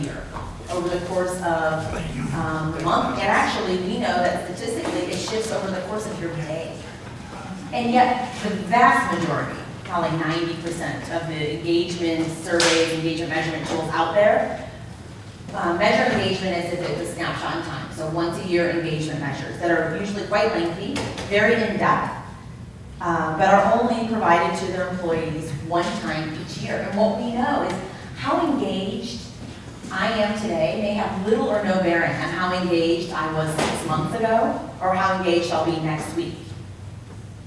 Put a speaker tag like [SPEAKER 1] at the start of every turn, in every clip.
[SPEAKER 1] year, over the course of the month. And actually, we know that statistically, it shifts over the course of your day. And yet, the vast majority, probably 90% of the engagement surveys, engagement measurement tools out there, measure engagement as if it's a snapshot in time. So once a year engagement measures that are usually quite lengthy, very in-depth, but are only provided to their employees one time each year. And what we know is how engaged I am today may have little or no bearing on how engaged I was 6 months ago or how engaged I'll be next week,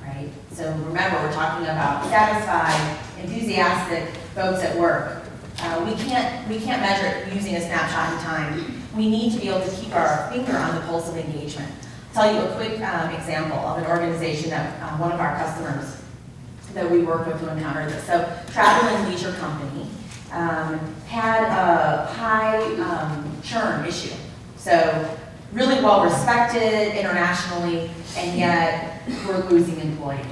[SPEAKER 1] right? So remember, we're talking about satisfied, enthusiastic folks at work. We can't measure it using a snapshot in time. We need to be able to keep our finger on the pulse of engagement. I'll tell you a quick example of an organization that one of our customers that we work with to encounter this. So Travel and Leisure Company had a high churn issue. So really well respected internationally, and yet we're losing employees.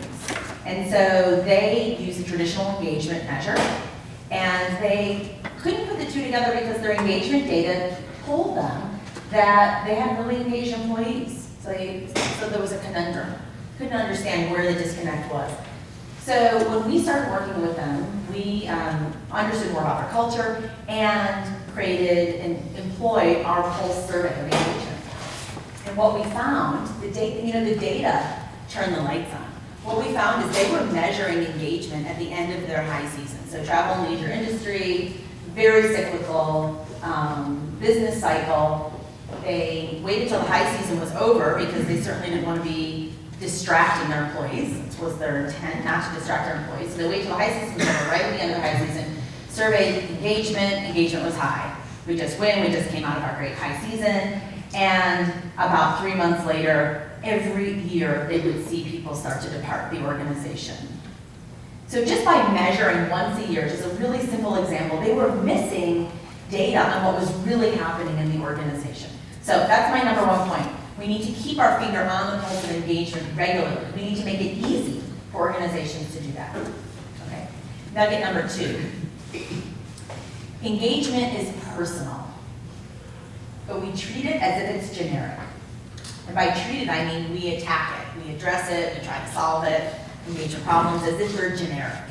[SPEAKER 1] And so they use a traditional engagement measure, and they couldn't put the two together because their engagement data told them that they had really engaged employees. So there was a conundrum. Couldn't understand where the disconnect was. So when we started working with them, we understood more about their culture and created and employed our pulse survey of engagement. And what we found, the data turned the lights on. What we found is they were measuring engagement at the end of their high season. So travel and leisure industry, very cyclical business cycle. They waited till the high season was over because they certainly didn't want to be distracting their employees. It was their intent not to distract their employees. So they waited till the high season was over, right at the end of the high season. Surveyed engagement was high. We just came out of our great high season. And about 3 months later, every year they would see people start to depart the organization. So just by measuring once a year, just a really simple example, they were missing data on what was really happening in the organization. So that's my number one point. We need to keep our finger on the pulse of engagement regularly. We need to make it easy for organizations to do that. Okay. Nugget number 2. Engagement is personal, but we treat it as if it's generic. And by treat it, I mean we attack it. We address it, we try to solve it, engagement problems as if they're generic.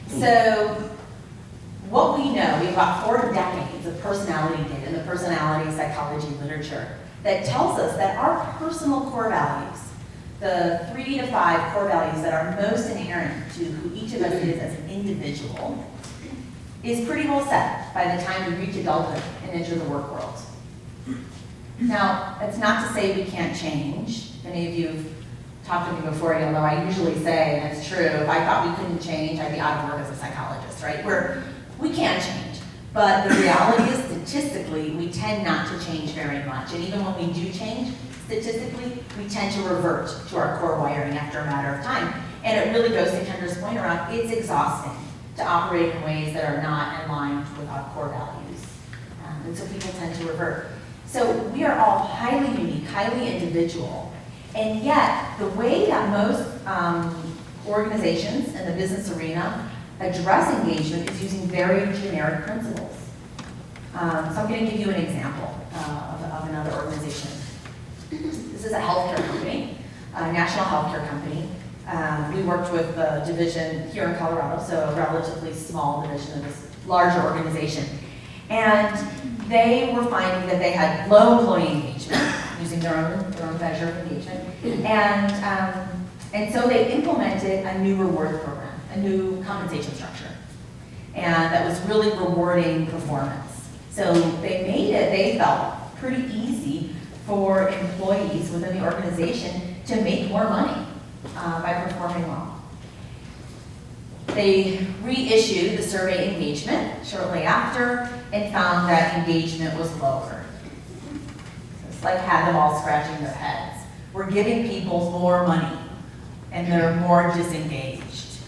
[SPEAKER 1] So what we know, we have about 4 decades of personality data in the personality psychology literature that tells us that our personal core values, the 3 to 5 core values that are most inherent to who each of us is as an individual, is pretty well set by the time we reach adulthood and enter the work world. Now, that's not to say we can't change. If any of you have talked to me before, you'll know I usually say, and it's true, if I thought we couldn't change, I'd be out of work as a psychologist, right? We can change, but the reality is statistically, we tend not to change very much. And even when we do change, statistically, we tend to revert to our core wiring after a matter of time. And it really goes to Kendra's point around, it's exhausting to operate in ways that are not aligned with our core values. And so people tend to revert. So we are all highly unique, highly individual. And yet, the way that most organizations in the business arena address engagement is using very generic principles. So I'm going to give you an example of another organization. This is a healthcare company, a national healthcare company. We worked with a division here in Colorado, so a relatively small division of this larger organization. And they were finding that they had low employee engagement, using their own measure of engagement. And so they implemented a new reward program, a new compensation structure, and that was really rewarding performance. So they made it, they felt, pretty easy for employees within the organization to make more money by performing well. They reissued the survey engagement shortly after and found that engagement was lower. So it's like had them all scratching their heads. We're giving people more money and they're more disengaged.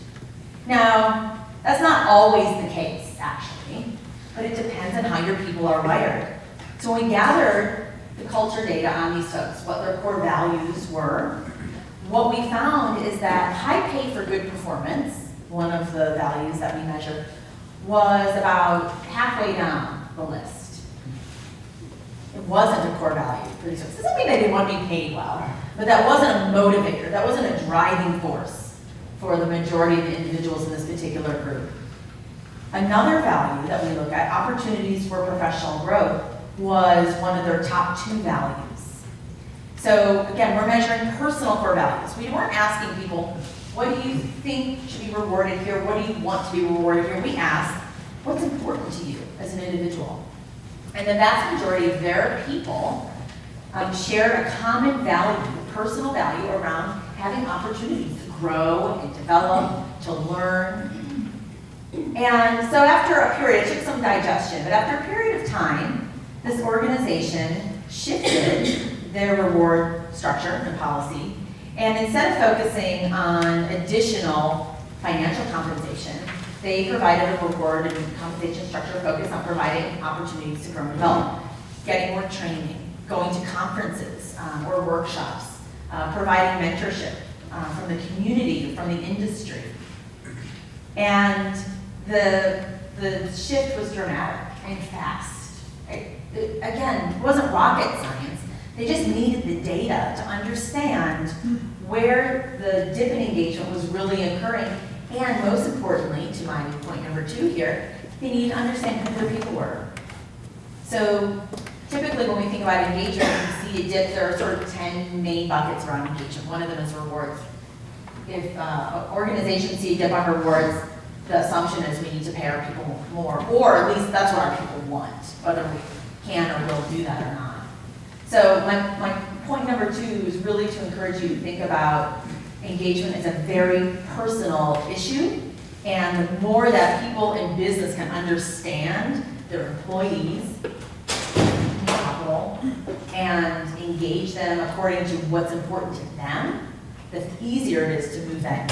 [SPEAKER 1] Now, that's not always the case, actually, but it depends on how your people are wired. So when we gathered the culture data on these folks, what their core values were, what we found is that high pay for good performance, one of the values that we measured, was about halfway down the list. It wasn't a core value for these folks. It doesn't mean they didn't want to be paid well, but that wasn't a motivator. That wasn't a driving force for the majority of the individuals in this particular group. Another value that we look at, opportunities for professional growth, was one of their top 2 values. So again, we're measuring personal core values. We weren't asking people, what do you think should be rewarded here? What do you want to be rewarded here? We asked, what's important to you as an individual? And the vast majority of their people shared a common value, personal value, around having opportunities to grow and develop, to learn. And so after a period, it took some digestion, but after a period of time, this organization shifted their reward structure and policy, and instead of focusing on additional financial compensation, they provided a reward and compensation structure focused on providing opportunities to grow and develop, getting more training, going to conferences or workshops, providing mentorship from the community, from the industry. And the shift was dramatic and fast. Again, it wasn't rocket science. They just needed the data to understand where the dip in engagement was really occurring. And most importantly, to my point number 2 here, they needed to understand who their people were. So typically when we think about engagement, we see a dip. There are sort of 10 main buckets around engagement. One of them is rewards. If organizations see a dip on rewards, the assumption is we need to pay our people more, or at least that's what our people want, whether we can or will do that or not. So my point number 2 is really to encourage you to think about engagement as a very personal issue, and the more that people in business can understand their employees, capital, and engage them according to what's important to them, the easier it is to move that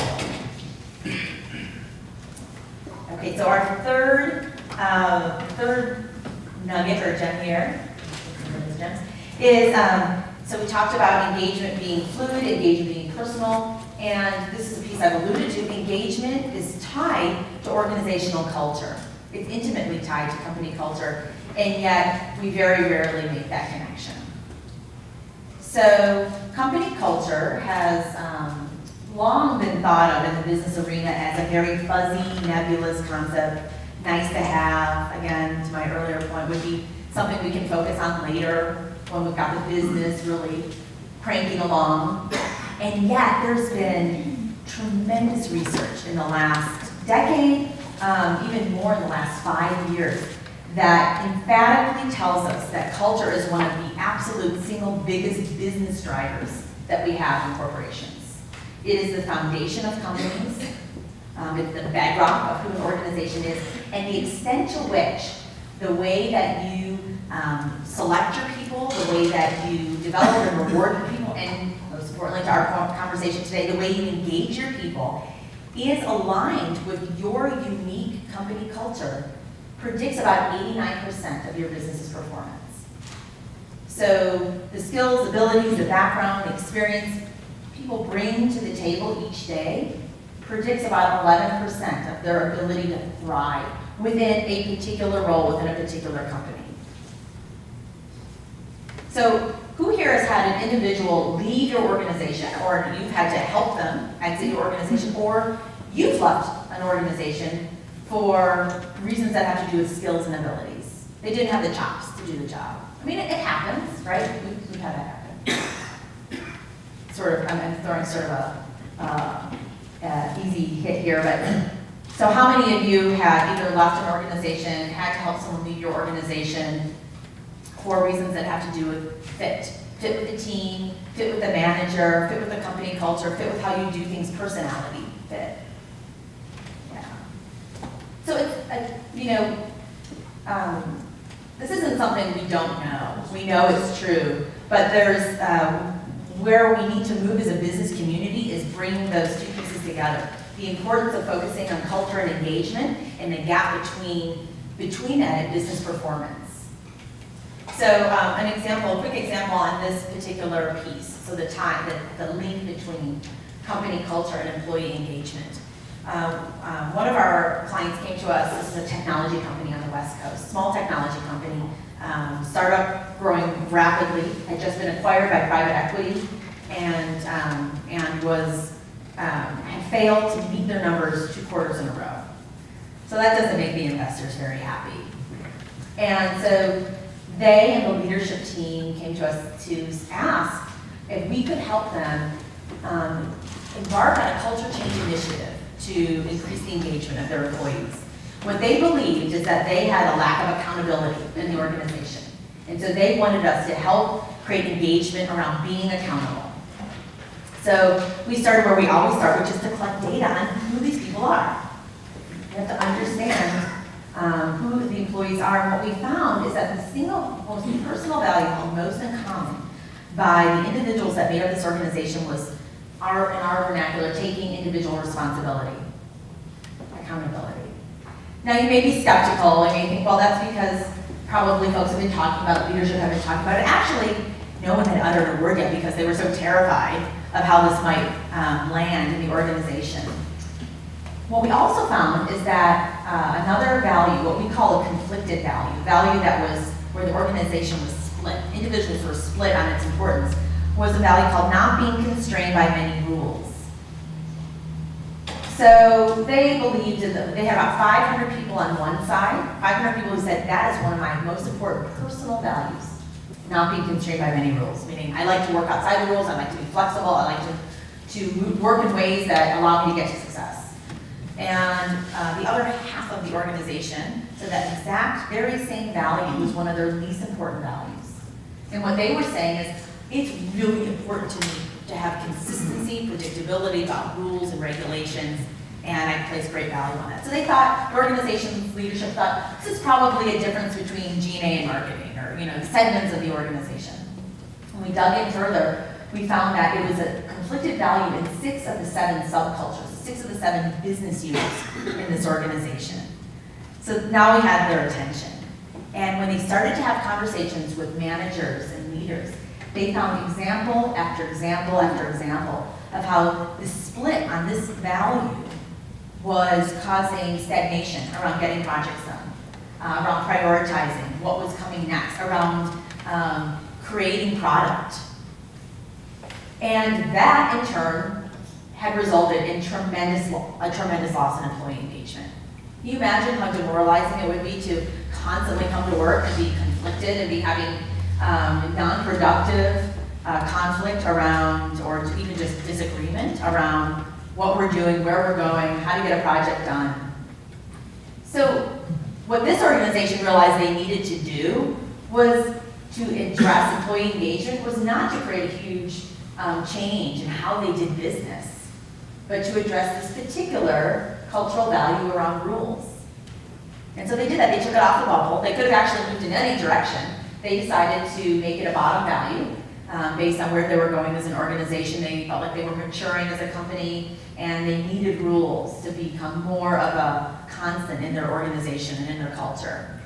[SPEAKER 1] needle. Okay, so our third nugget or gem here is, so we talked about engagement being fluid, engagement being personal, and this is a piece I've alluded to. Engagement is tied to organizational culture. It's intimately tied to company culture, and yet we very rarely make that connection. So company culture has long been thought of in the business arena as a very fuzzy, nebulous concept, nice to have. Again, to my earlier point, would be something we can focus on later when we've got the business really cranking along. And yet there's been tremendous research in the last decade, even more in the last 5 years, that emphatically tells us that culture is one of the absolute single biggest business drivers that we have in corporations. It is the foundation of companies. It's the bedrock of who an organization is, and the extent to which the way that you select your people, the way that you develop and reward your people, and most importantly to our conversation today, the way you engage your people is aligned with your unique company culture, predicts about 89% of your business's performance. So the skills, abilities, the background, the experience people bring to the table each day predicts about 11% of their ability to thrive within a particular role within a particular company. So who here has had an individual leave your organization, or you've had to help them exit your organization, or you've left an organization for reasons that have to do with skills and abilities? They didn't have the chops to do the job. I mean, it happens, right? We've had that happen. I'm throwing sort of a easy hit here, but so how many of you have either left an organization, had to help someone leave your organization for reasons that have to do with fit with the team, fit with the manager, fit with the company culture, fit with how you do things, personality fit? Yeah. So it's, this isn't something we don't know. We know it's true, but there's, where we need to move as a business community is bringing those two pieces together. The importance of focusing on culture and engagement and the gap between that and business performance. So a quick example on this particular piece. So the link between company culture and employee engagement. One of our clients came to us. This is a technology company on the West Coast, small technology company. company, startup growing rapidly, had just been acquired by private equity, and had failed to meet their numbers 2 quarters in a row. So that doesn't make the investors very happy. And so they and the leadership team came to us to ask if we could help them embark on a culture change initiative to increase the engagement of their employees. What they believed is that they had a lack of accountability in the organization. And so they wanted us to help create engagement around being accountable. So we started where we always start, which is to collect data on who these people are. You have to understand who the employees are. And what we found is that the single most personal value held most in common by the individuals that made up this organization was, in our vernacular, taking individual responsibility, accountability. Now you may be skeptical and may think, well, that's because probably folks have been talking about it, leadership have been talking about it. Actually, no one had uttered a word yet because they were so terrified of how this might land in the organization. What we also found is that another value, what we call a conflicted value that was where the organization was split, individuals were split on its importance, was a value called not being constrained by many rules. So they believed that they had about 500 people on one side, 500 people who said that is one of my most important personal values, not being constrained by many rules, meaning I like to work outside the rules, I like to be flexible, I like to work in ways that allow me to get to success. And the other half of the organization said that exact very same value was one of their least important values. And what they were saying is, it's really important to me to have consistency, predictability about rules and regulations, and I place great value on that. So they thought, the organization's leadership thought, this is probably a difference between G&A and marketing, or segments of the organization. When we dug in further, we found that it was a conflicted value in 6 of the 7 subcultures, 6 of the 7 business units in this organization. So now we had their attention. And when they started to have conversations with managers and leaders, they found example after example after example of how the split on this value was causing stagnation around getting projects done, around prioritizing what was coming next, around creating product. And that, in turn, had resulted in a tremendous loss in employee engagement. Can you imagine how demoralizing it would be to constantly come to work and be conflicted and be having non-productive conflict around, or even just disagreement around what we're doing, where we're going, how to get a project done. So what this organization realized they needed to do was to address employee engagement, was not to create a huge change in how they did business, but to address this particular cultural value around rules. And so they did that. They took it off the bubble. They could have actually moved in any direction. They decided to make it a bottom value based on where they were going as an organization. They felt like they were maturing as a company, and they needed rules to become more of a constant in their organization and in their culture.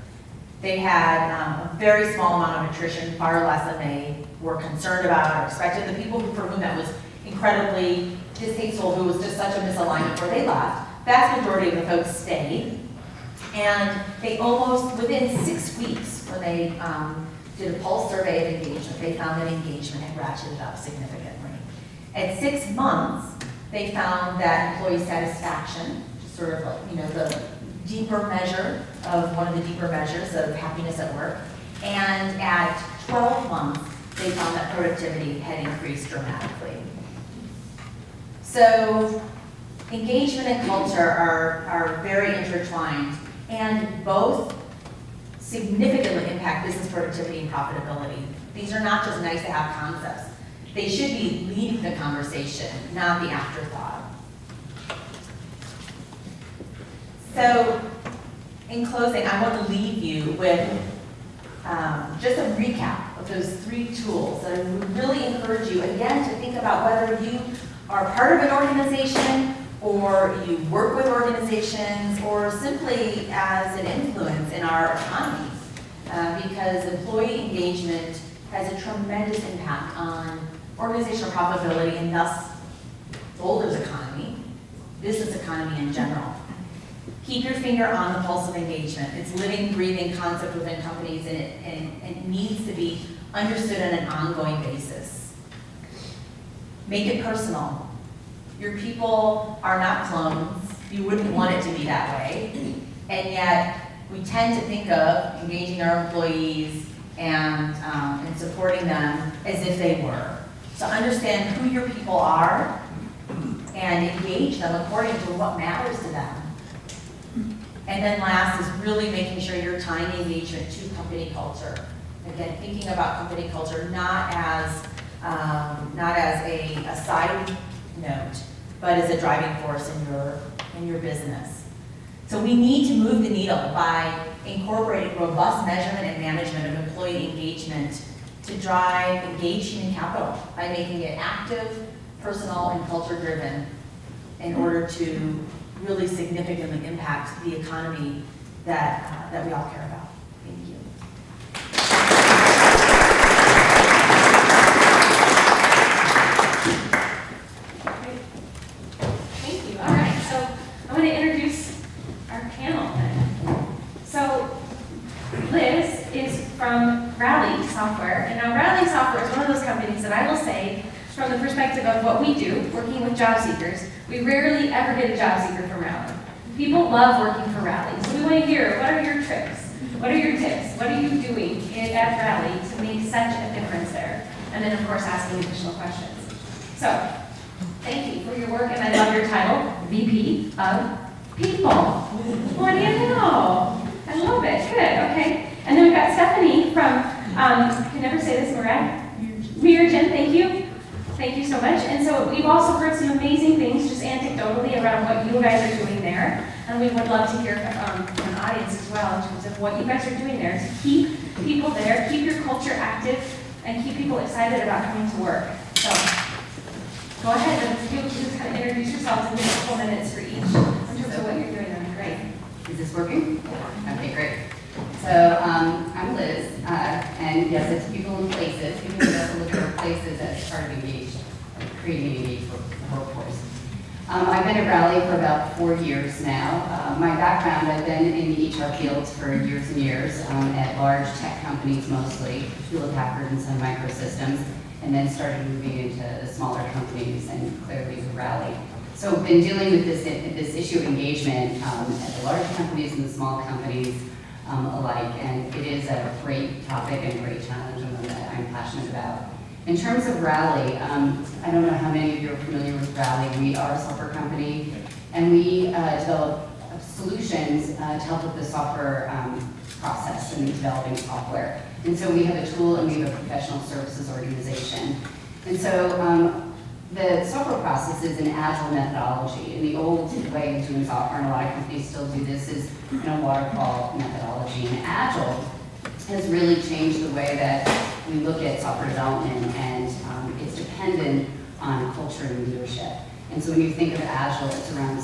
[SPEAKER 1] They had a very small amount of attrition, far less than they were concerned about or expected. The people for whom that was incredibly distasteful, who was just such a misalignment where they left, vast majority of the folks stayed. And they almost, within 6 weeks, when they did a pulse survey of engagement, they found that engagement had ratcheted up significantly. At 6 months, they found that employee satisfaction, sort of like, the deeper measure of one of the deeper measures of happiness at work. And at 12 months, they found that productivity had increased dramatically. So engagement and culture are very intertwined, and both significantly impact business productivity and profitability. These are not just nice to have concepts. They should be leading the conversation, not the afterthought. So in closing, I want to leave you with just a recap of those 3 tools that I would really encourage you, again, to think about whether you are part of an organization, or you work with organizations, or simply as an influence in our economy, because employee engagement has a tremendous impact on organizational profitability and thus Boulder's economy, business economy in general. Keep your finger on the pulse of engagement. It's a living, breathing concept within companies, and it needs to be understood on an ongoing basis. Make it personal. Your people are not clones. You wouldn't want it to be that way. And yet, we tend to think of engaging our employees and supporting them as if they were. So understand who your people are and engage them according to what matters to them. And then last is really making sure you're tying engagement to company culture. Again, thinking about company culture not as a side note, but as a driving force in your business. So we need to move the needle by incorporating robust measurement and management of employee engagement to drive engaged human capital by making it active, personal, and culture-driven in order to really significantly impact the economy that we all care about. Thank you.
[SPEAKER 2] Great. Thank you. All right, so I'm going to introduce our panel then. So Liz is from Rally Software, and now Rally Software is one of those companies that I will say, from the perspective of what we do, working with job seekers, we rarely ever get a job seeker from Rally. People love working for Rally, so we want to hear, what are your tricks? What are your tips? What are you doing at Rally to make such a difference there? And then, of course, asking additional questions. So, thank you for your work, and I love your title, VP of People. What do you know? I love it. Good, okay. And then we've got Stephanie from, I can never say this, Miragen, thank you. Thank you so much. And so we've also heard some amazing things, just anecdotally, around what you guys are doing there. And we would love to hear from an audience as well in terms of what you guys are doing there to keep people there, keep your culture active, and keep people excited about coming to work. So go ahead and just kind of introduce yourselves in a couple minutes for each in terms of what you're doing. That'd be great.
[SPEAKER 3] Is this working? Yeah. Okay, great. So I'm Liz, and yes, it's people and places. People can also look at places as part of engaged, creating engaged workforce. I've been at Rally for about 4 years now. My background, I've been in the HR fields for years and years, at large tech companies mostly, Hewlett-Packard and Sun Microsystems, and then started moving into the smaller companies and clearly with Rally. So I've been dealing with this issue of engagement at the large companies and the small companies alike, and it is a great topic and a great challenge, and one that I'm passionate about. In terms of Rally, I don't know how many of you are familiar with Rally. We are a software company, and we develop solutions to help with the software process and developing software. And so we have a tool and we have a professional services organization. And so the software process is an agile methodology. In the old way of doing software, and a lot of companies still do this, is in a waterfall methodology. And agile has really changed the way that we look at software development, and it's dependent on culture and leadership. And so when you think of agile, it's around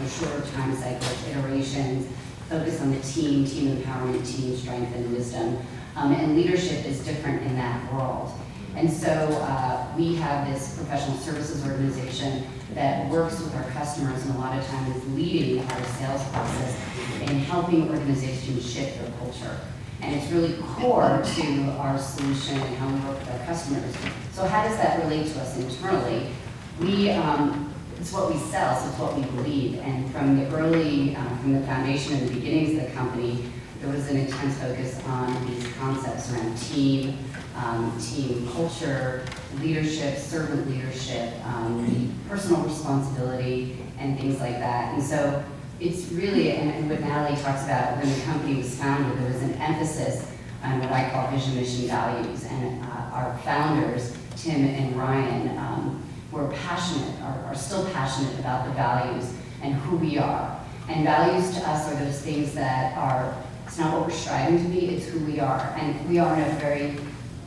[SPEAKER 3] shorter time cycles, iterations, focus on the team empowerment, team strength and wisdom. And leadership is different in that world. And so we have this professional services organization that works with our customers, and a lot of times is leading our sales process and helping organizations shift their culture. And it's really core to our solution and how we work with our customers. So how does that relate to us internally? It's what we sell, so it's what we believe. And from the from the foundation and the beginnings of the company, there was an intense focus on these concepts around team culture, leadership, servant leadership, personal responsibility, and things like that. And so it's really, and what Natalie talks about, when the company was founded, there was an emphasis on what I call vision, mission, values. And our founders, Tim and Ryan, were passionate, are still passionate about the values and who we are. And values to us are those things that are, it's not what we're striving to be, it's who we are. And we are in a very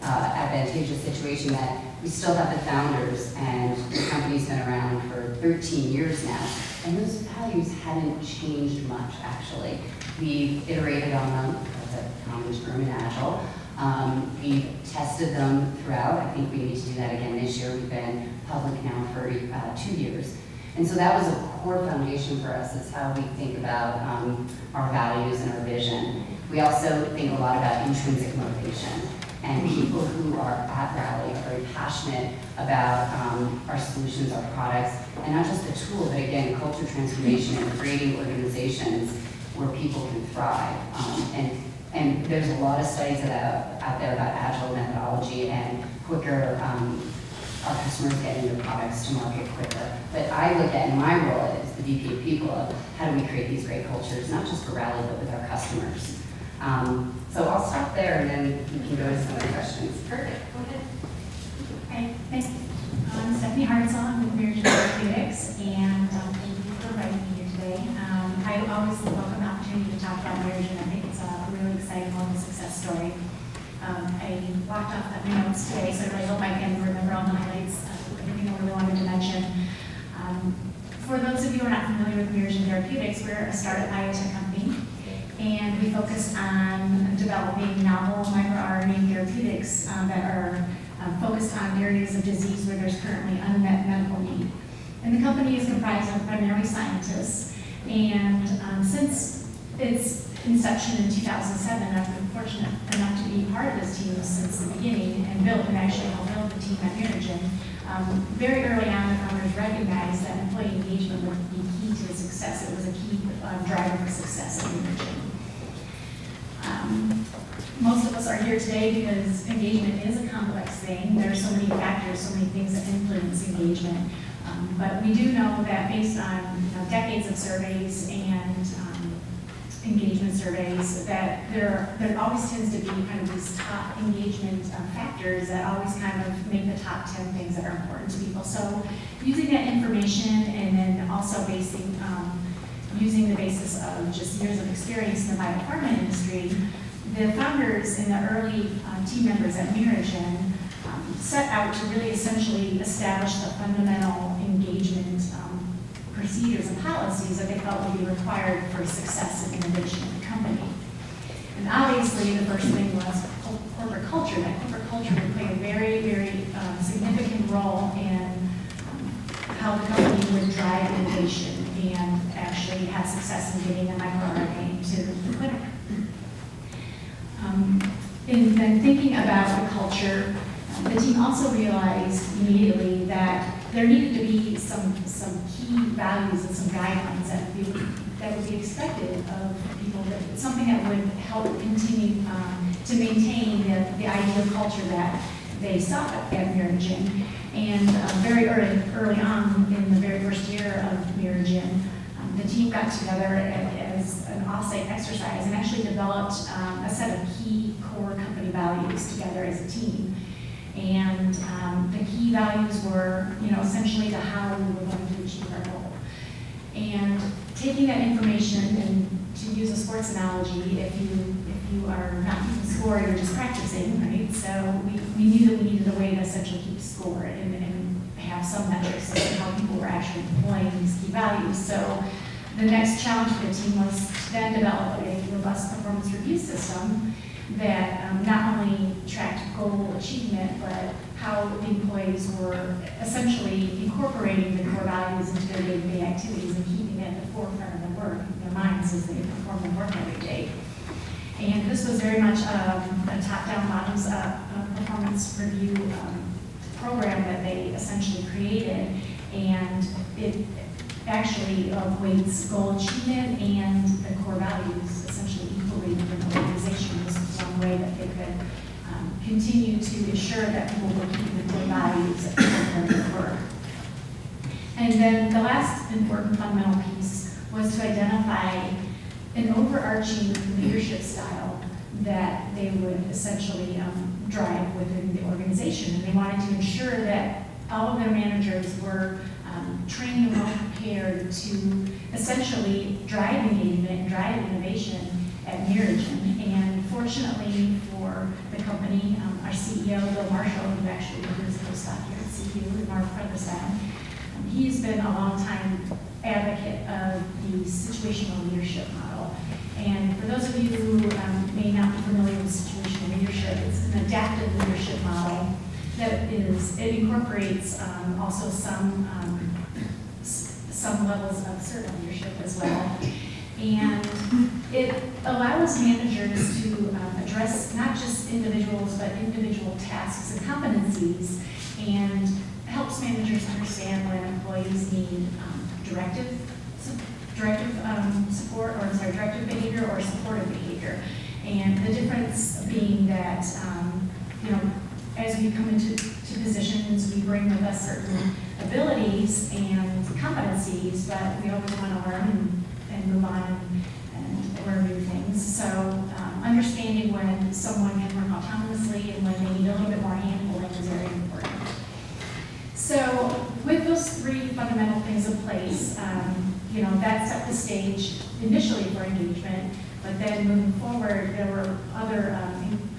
[SPEAKER 3] advantageous situation that we still have the founders, and the company's been around for 13 years now. And those values hadn't changed much, actually. We've iterated on them, that's a common term in Agile. We've tested them throughout. I think we need to do that again this year. We've been public now for 2 years. And so that was a core foundation for us is how we think about our values and our vision. We also think a lot about intrinsic motivation. And people who are at Rally are very passionate about our solutions, our products, and not just the tool, but again, culture transformation and creating organizations where people can thrive. And there's a lot of studies out there about agile methodology and quicker, our customers getting their products to market quicker. But I look at, in my role as the VP of People, of how do we create these great cultures, not just for Rally, but with our customers. So I'll stop there and then we can go into some of the questions.
[SPEAKER 2] Perfect, go ahead.
[SPEAKER 4] Hi, thanks. I'm Stephanie Hartzell with Myriad Therapeutics, and thank you for inviting me here today. I always welcome the opportunity to talk about Myriad. I think it's a really exciting global success story. I walked off my notes today, so I really hope I can remember all the highlights of everything I really wanted to mention. For those of you who are not familiar with Myriad Therapeutics, we're a startup biotech company, and we focus on developing novel microRNA therapeutics that are focused on areas of disease where there's currently unmet medical need. And the company is comprised of primarily scientists, and since its inception in 2007, I've been fortunate enough to be part of this team since the beginning and actually helped build the team at Myriad. Very early on, the founders recognized that employee engagement would be key to success. It was a key driver for success at Myriad. Most of us are here today because engagement is a complex thing. There are so many factors, so many things that influence engagement. But we do know that based on decades of surveys and engagement surveys, that there always tends to be kind of these top engagement factors that always kind of make the top 10 things that are important to people. So using that information and then also using the basis of just years of experience in the biopharma industry, the founders and the early team members at Myriad set out to really essentially establish the fundamental engagement procedures and policies that they felt would be required for success and innovation in the company. And obviously, the first thing was corporate culture. That corporate culture would play a very, very significant role in how the company would drive innovation and actually have success in getting a microRNA to the clinic. And then thinking about the culture, the team also realized immediately that there needed to be some key values and some guidelines that would be expected of people, something that would help continue to maintain the ideal culture that they saw at Myriad. And very early on, in the very first year of Myriad, the team got together as an off-site exercise and actually developed a set of key core company values together as a team. And the key values were, essentially the how we were going to achieve our goal. And taking that information, and to use a sports analogy, if you are not keeping score, you're just practicing, right? So we knew that we needed a way to essentially keep score and have some metrics of how people were actually deploying these key values. So the next challenge for the team was to then develop a robust performance review system that not only tracked goal achievement, but how the employees were essentially incorporating the core values into their day-to-day activities and keeping it at the forefront of their work, in their minds as they perform their work every day. And this was very much a top-down, bottoms-up performance review program that they essentially created, and it actually weights goal achievement and the core values essentially equally within the organization. This was one way that they could continue to ensure that people were keeping the core values at the forefront of their work. And then the last important fundamental piece was to identify an overarching leadership style that they would essentially drive within the organization. And they wanted to ensure that all of their managers were trained and well prepared to essentially drive engagement and drive innovation at Myriad. And fortunately for the company, our CEO, Bill Marshall, who actually was a postdoc here at CU in Mark Prevost, he's been a long-time advocate of the situational leadership model. And for those of you who may not be familiar with situational leadership, it's an adaptive leadership model that it incorporates also some some levels of servant leadership as well. And it allows managers to address not just individuals, but individual tasks and competencies, and helps managers understand when employees need directive behavior or supportive behavior. And the difference being that, as we come into positions, we bring with us certain abilities and competencies, but we always want to learn and move on and learn new things. So understanding when someone can work autonomously and when they need a little bit more hand-holding is very important. So with those three fundamental things in place, that set the stage initially for engagement, but then moving forward, there were other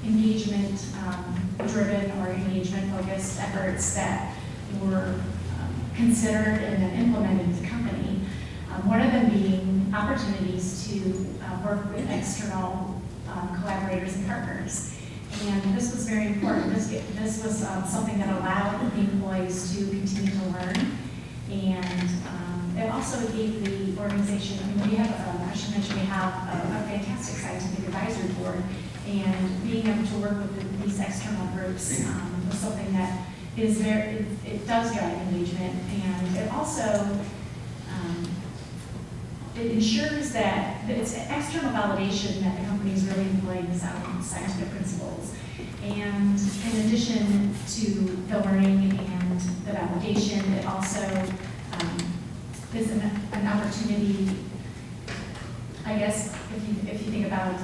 [SPEAKER 4] engagement-driven or engagement-focused efforts that were considered and then implemented in the company. One of them being opportunities to work with external collaborators and partners. And this was very important. This was something that allowed the employees to continue to learn. And it also gave the organization, we have, I should mention, we have a fantastic scientific advisory board. And being able to work with these external groups was something that is it does drive engagement. And it also, it ensures that it's external validation that the company is really employing sound scientific principles. And in addition to the learning and the validation, it also is an opportunity, I guess, if you think about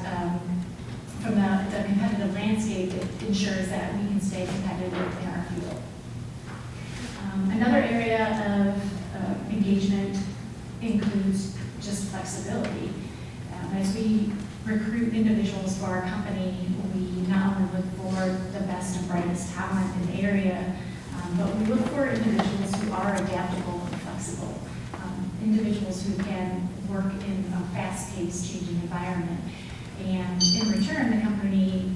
[SPEAKER 4] from the competitive landscape, it ensures that we can stay competitive in our field. Another area of engagement includes just flexibility. As we recruit individuals for our company, we not only look for the best and brightest talent in the area, but we look for individuals who are adaptable and flexible, individuals who can work in a fast-paced, changing environment. And in return, the company,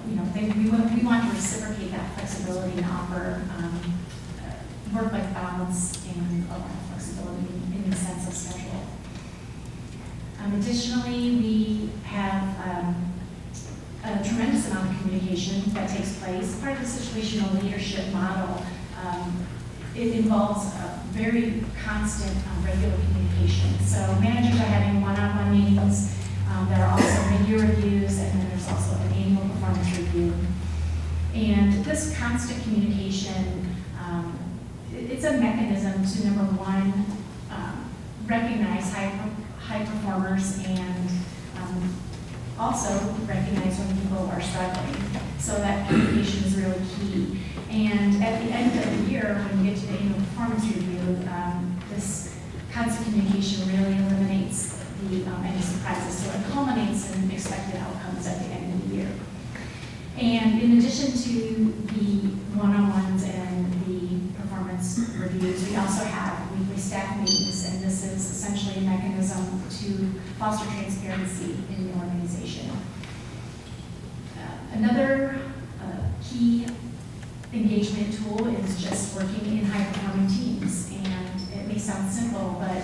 [SPEAKER 4] we want to reciprocate that flexibility and offer work-life balance and a lot of flexibility in the sense of schedule. Additionally, we have a tremendous amount of communication that takes place. Part of the situational leadership model, it involves a very constant, regular communication. So managers are having one-on-one meetings. There are also mid-year reviews, and then there's also an annual performance review. And this constant communication, it's a mechanism to, number one, recognize high performers and also recognize when people are struggling. So that communication is really key. And at the end of the year, when we get to the annual performance review, this constant communication really eliminates any surprises. So it culminates in expected outcomes at the end of the year. And in addition to the one-on-ones and the performance reviews, we also have weekly staff meetings, and this is essentially a mechanism to foster transparency in the organization. Another key engagement tool is just working in high-performing teams. And it may sound simple, but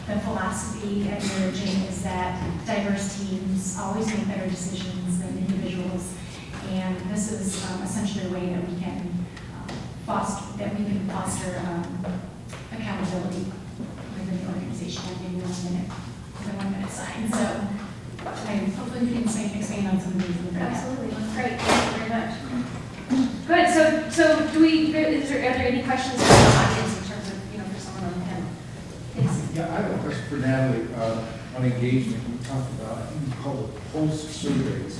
[SPEAKER 4] the philosophy at Origin is that diverse teams always make better decisions than individuals. And this is essentially a way that we can foster accountability within the organization. I'll give you the 1 minute sign. So hopefully we can expand on some of these.
[SPEAKER 2] Absolutely, that's great. Thank you very much. Good. So are there any questions from the audience in terms of, for someone on the panel? Yes.
[SPEAKER 5] Yeah, I have a question for Natalie on engagement. We talked about, I think you call it pulse surveys.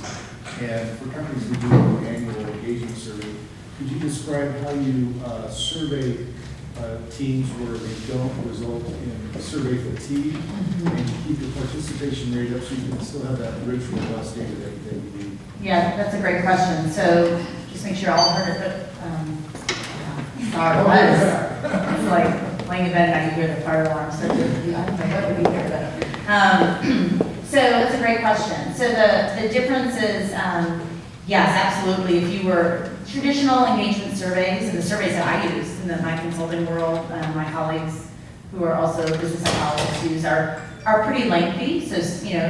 [SPEAKER 5] And for companies who do an annual engagement survey, could you describe how you survey teams where they don't result in survey fatigue and keep the participation rate up so you can still have that rich, robust data that you need?
[SPEAKER 1] Yeah, that's a great question. So just make sure all heard it, but sorry, it's like laying in bed and I can hear the fire alarm. So I was like, what would we hear about? So that's a great question. So the difference is, yes, absolutely. If you were traditional engagement surveys and the surveys that I use in my consulting world, my colleagues who are also business psychologists use are pretty lengthy. So,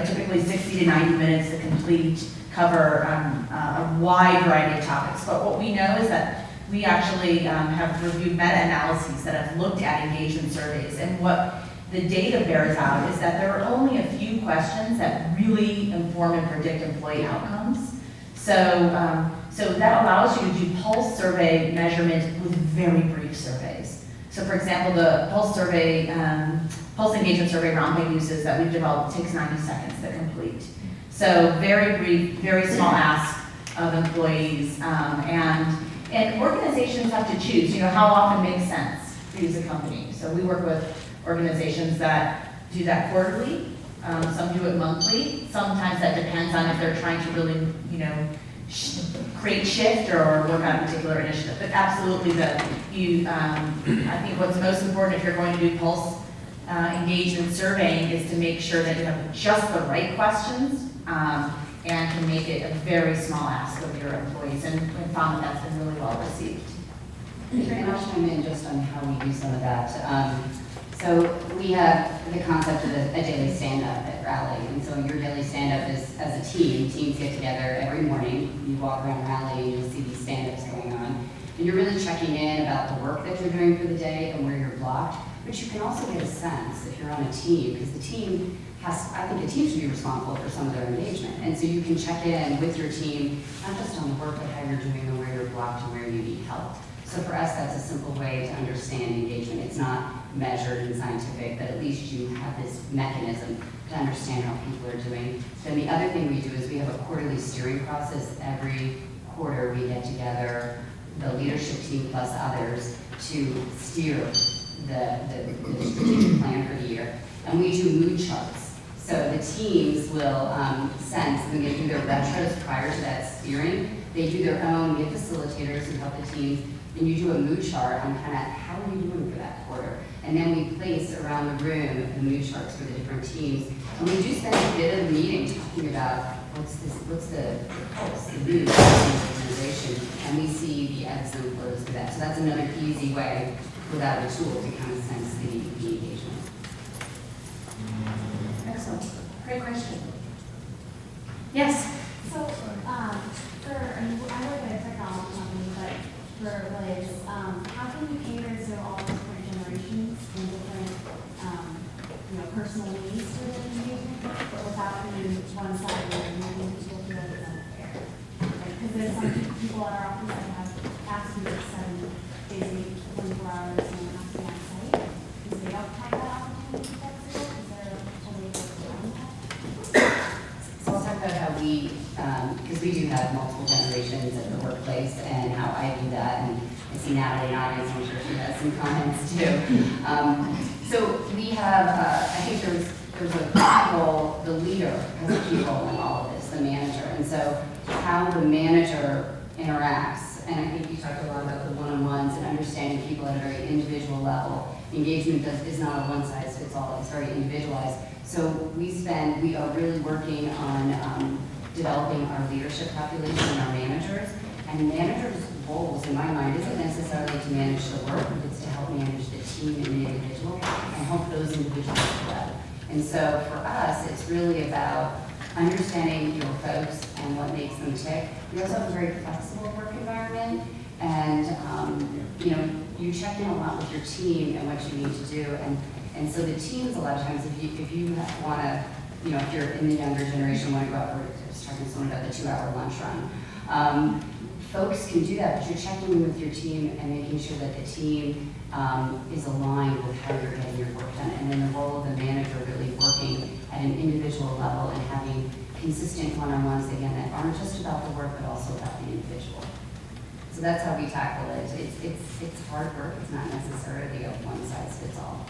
[SPEAKER 1] typically 60 to 90 minutes to complete, cover a wide variety of topics. But what we know is that we actually have reviewed meta-analyses that have looked at engagement surveys. And what the data bears out is that there are only a few questions that really inform and predict employee outcomes. So that allows you to do pulse survey measurement with very brief surveys. So for example, the pulse engagement survey Roundtable uses that we've developed takes 90 seconds to complete. So very brief, very small ask of employees, and organizations have to choose, how often makes sense to use a company. So we work with organizations that do that quarterly, some do it monthly. Sometimes that depends on if they're trying to really, create shift or work on a particular initiative. But absolutely, I think what's most important if you're going to do pulse engagement surveying is to make sure that you have just the right questions and can make it a very small ask of your employees, and found that that's been really well received.
[SPEAKER 3] And I'll chime in just on how we do some of that. So we have the concept of a daily stand-up at Rally. And so your daily stand-up is, as a team, teams get together every morning. You walk around Rally and you'll see these stand-ups going on. And you're really checking in about the work that you're doing for the day and where you're blocked. But you can also get a sense if you're on a team, because the team I think a team should be responsible for some of their engagement. And so you can check in with your team, not just on the work, but how you're doing and where you're blocked and where you need help. So for us, that's a simple way to understand engagement. It's not measured and scientific, but at least you have this mechanism to understand how people are doing. Then the other thing we do is we have a quarterly steering process. Every quarter we get together, the leadership team plus others, to steer the strategic plan for the year. And we do mood charts. So the teams will sense when they do their retros prior to that steering. They do their own, we have facilitators who help the teams, and you do a mood chart on kind of how are you doing for that quarter. And then we place around the room the mood charts for the different teams. And we do spend a bit of the meeting talking about what's the pulse, the mood of the organization, and we see the ebbs and flows for that. So that's another easy way without a tool to kind of sense the engagement.
[SPEAKER 2] Excellent. Great question. Yes?
[SPEAKER 6] So, I work at a technology company, but for Liz, how can you cater to all the different generations and different, personal needs for the engagement, but without being one-sided and making people feel like it's unfair? Because there's some people at our office that have to do it 7 days a week, 24 hours, and have to be on site, because they don't have that opportunity to flexible. Is there a way to get around that?
[SPEAKER 3] So I'll talk about how because we do have multiple generations at the workplace, and how I do that, and I see Natalie nodding, so I'm sure she has some comments too. So we have, I think there's a key role, the leader has a key role in all of this, the manager, and so how the manager interacts, and I think you talked a lot about the one-on-ones and understanding people at a very individual level. Engagement is not a one-size-fits-all, it's very individualized. So we are really working on developing our leadership population and our managers. And managers' roles, in my mind, isn't necessarily to manage the work, but it's to help manage the team and the individual and help those individuals grow. And so for us, it's really about understanding your folks and what makes them tick. We also have a very flexible work environment, and you check in a lot with your team and what you need to do. And so the teams, a lot of times, if you want to, if you're in the younger generation, want to go out for, I was talking to someone about the 2-hour lunch run. Folks can do that, but you're checking in with your team and making sure that the team is aligned with how you're getting your work done. And then the role of the manager really working at an individual level and having consistent one-on-ones, again, that aren't just about the work, but also about the individual. So that's how we tackle it. It's hard work. It's not necessarily a one-size-fits-all.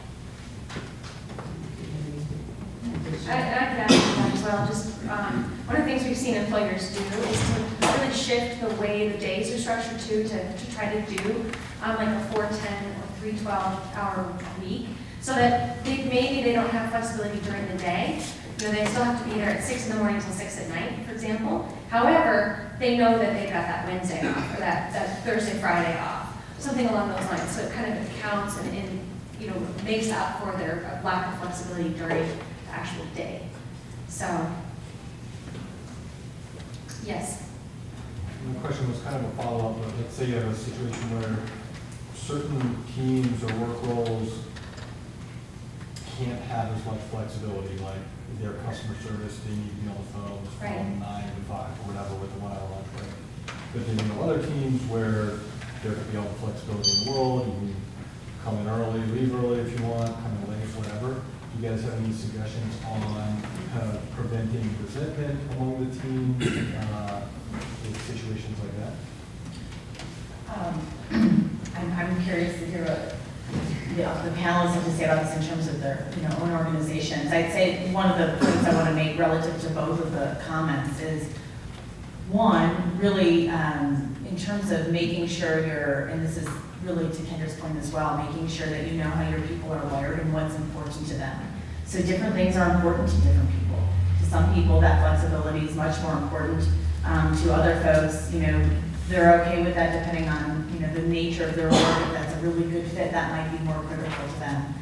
[SPEAKER 2] I can add to that as well. Just one of the things we've seen employers do is to really shift the way the days are structured to try to do like a 4-10 or 3-12-hour week, so that maybe they don't have flexibility during the day. They still have to be there at 6 in the morning till 6 at night, for example. However, they know that they've got that Wednesday off or that Thursday, Friday off, something along those lines. So it kind of counts in
[SPEAKER 4] makes up for their lack of flexibility during the actual day. So, yes.
[SPEAKER 7] My question was kind of a follow-up, but let's say you have a situation where certain teams or work roles can't have as much flexibility, like their customer service, they need to be on the phones
[SPEAKER 4] Right.
[SPEAKER 7] from 9 to 5 or whatever with a 1 hour lunch break. But then you know other teams where there could be all the flexibility in the world, you can come in early, leave early if you want, come in late, whatever. Do you guys have any suggestions on kind of preventing resentment among the team in situations like that?
[SPEAKER 1] I'm curious to hear what the panelists have to say about this in terms of their, own organizations. I'd say one of the points I want to make relative to both of the comments is, one, really, in terms of making sure and this is really to Kendra's point as well, making sure that you know how your people are wired and what's important to them. So different things are important to different people. To some people, that flexibility is much more important. To other folks, they're okay with that depending on, the nature of their work. If that's a really good fit, that might be more critical to them.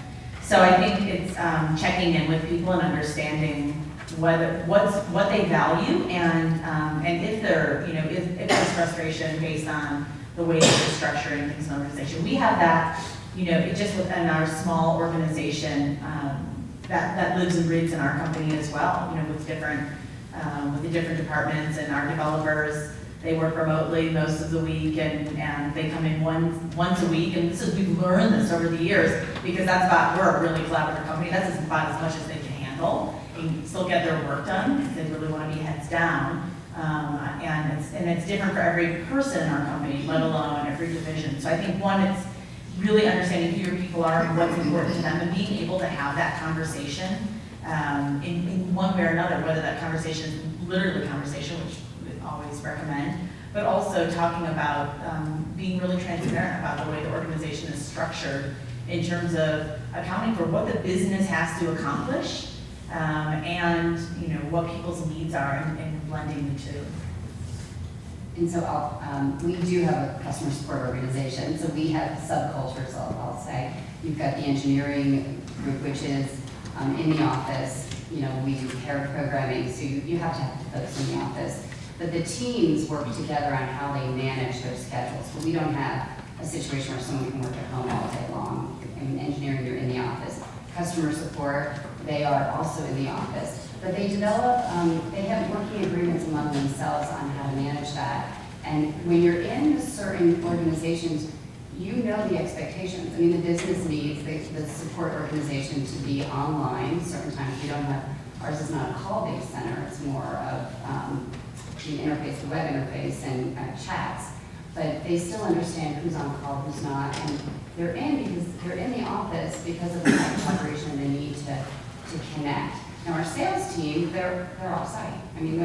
[SPEAKER 1] So I think it's checking in with people and understanding what they value and if they're, if there's frustration based on the way that they're structuring things in the organization. We have that, just within our small organization that lives and breathes in our company as well, with the different departments and our developers. They work remotely most of the week and they come in once a week. And we've learned this over the years because we're a really collaborative company. That's about as much as they can handle and still get their work done because they really want to be heads down. And it's different for every person in our company, let alone every division. So I think one, it's really understanding who your people are and what's important to them and being able to have that conversation in one way or another, whether that conversation is literally conversation, which we always recommend, but also talking about being really transparent about the way the organization is structured in terms of accounting for what the business has to accomplish and what people's needs are and blending the two.
[SPEAKER 3] And so we do have a customer support organization, so we have subcultures, I'll say. You've got the engineering group, which is in the office. We do paired programming, so you have to have folks in the office. But the teams work together on how they manage their schedules. So we don't have a situation where someone can work at home all day long. In engineering, you're in the office. Customer support, they are also in the office. But they they have working agreements among themselves on how to manage that. And when you're in certain organizations, you know the expectations. I mean, the business needs the support organization to be online. Certain times we don't have, ours is not a call-based center, it's more of the interface, the web interface and chats. But they still understand who's on call, who's not, and they're in the office because of the collaboration and the need to connect. Now our sales team, they're off-site. I mean,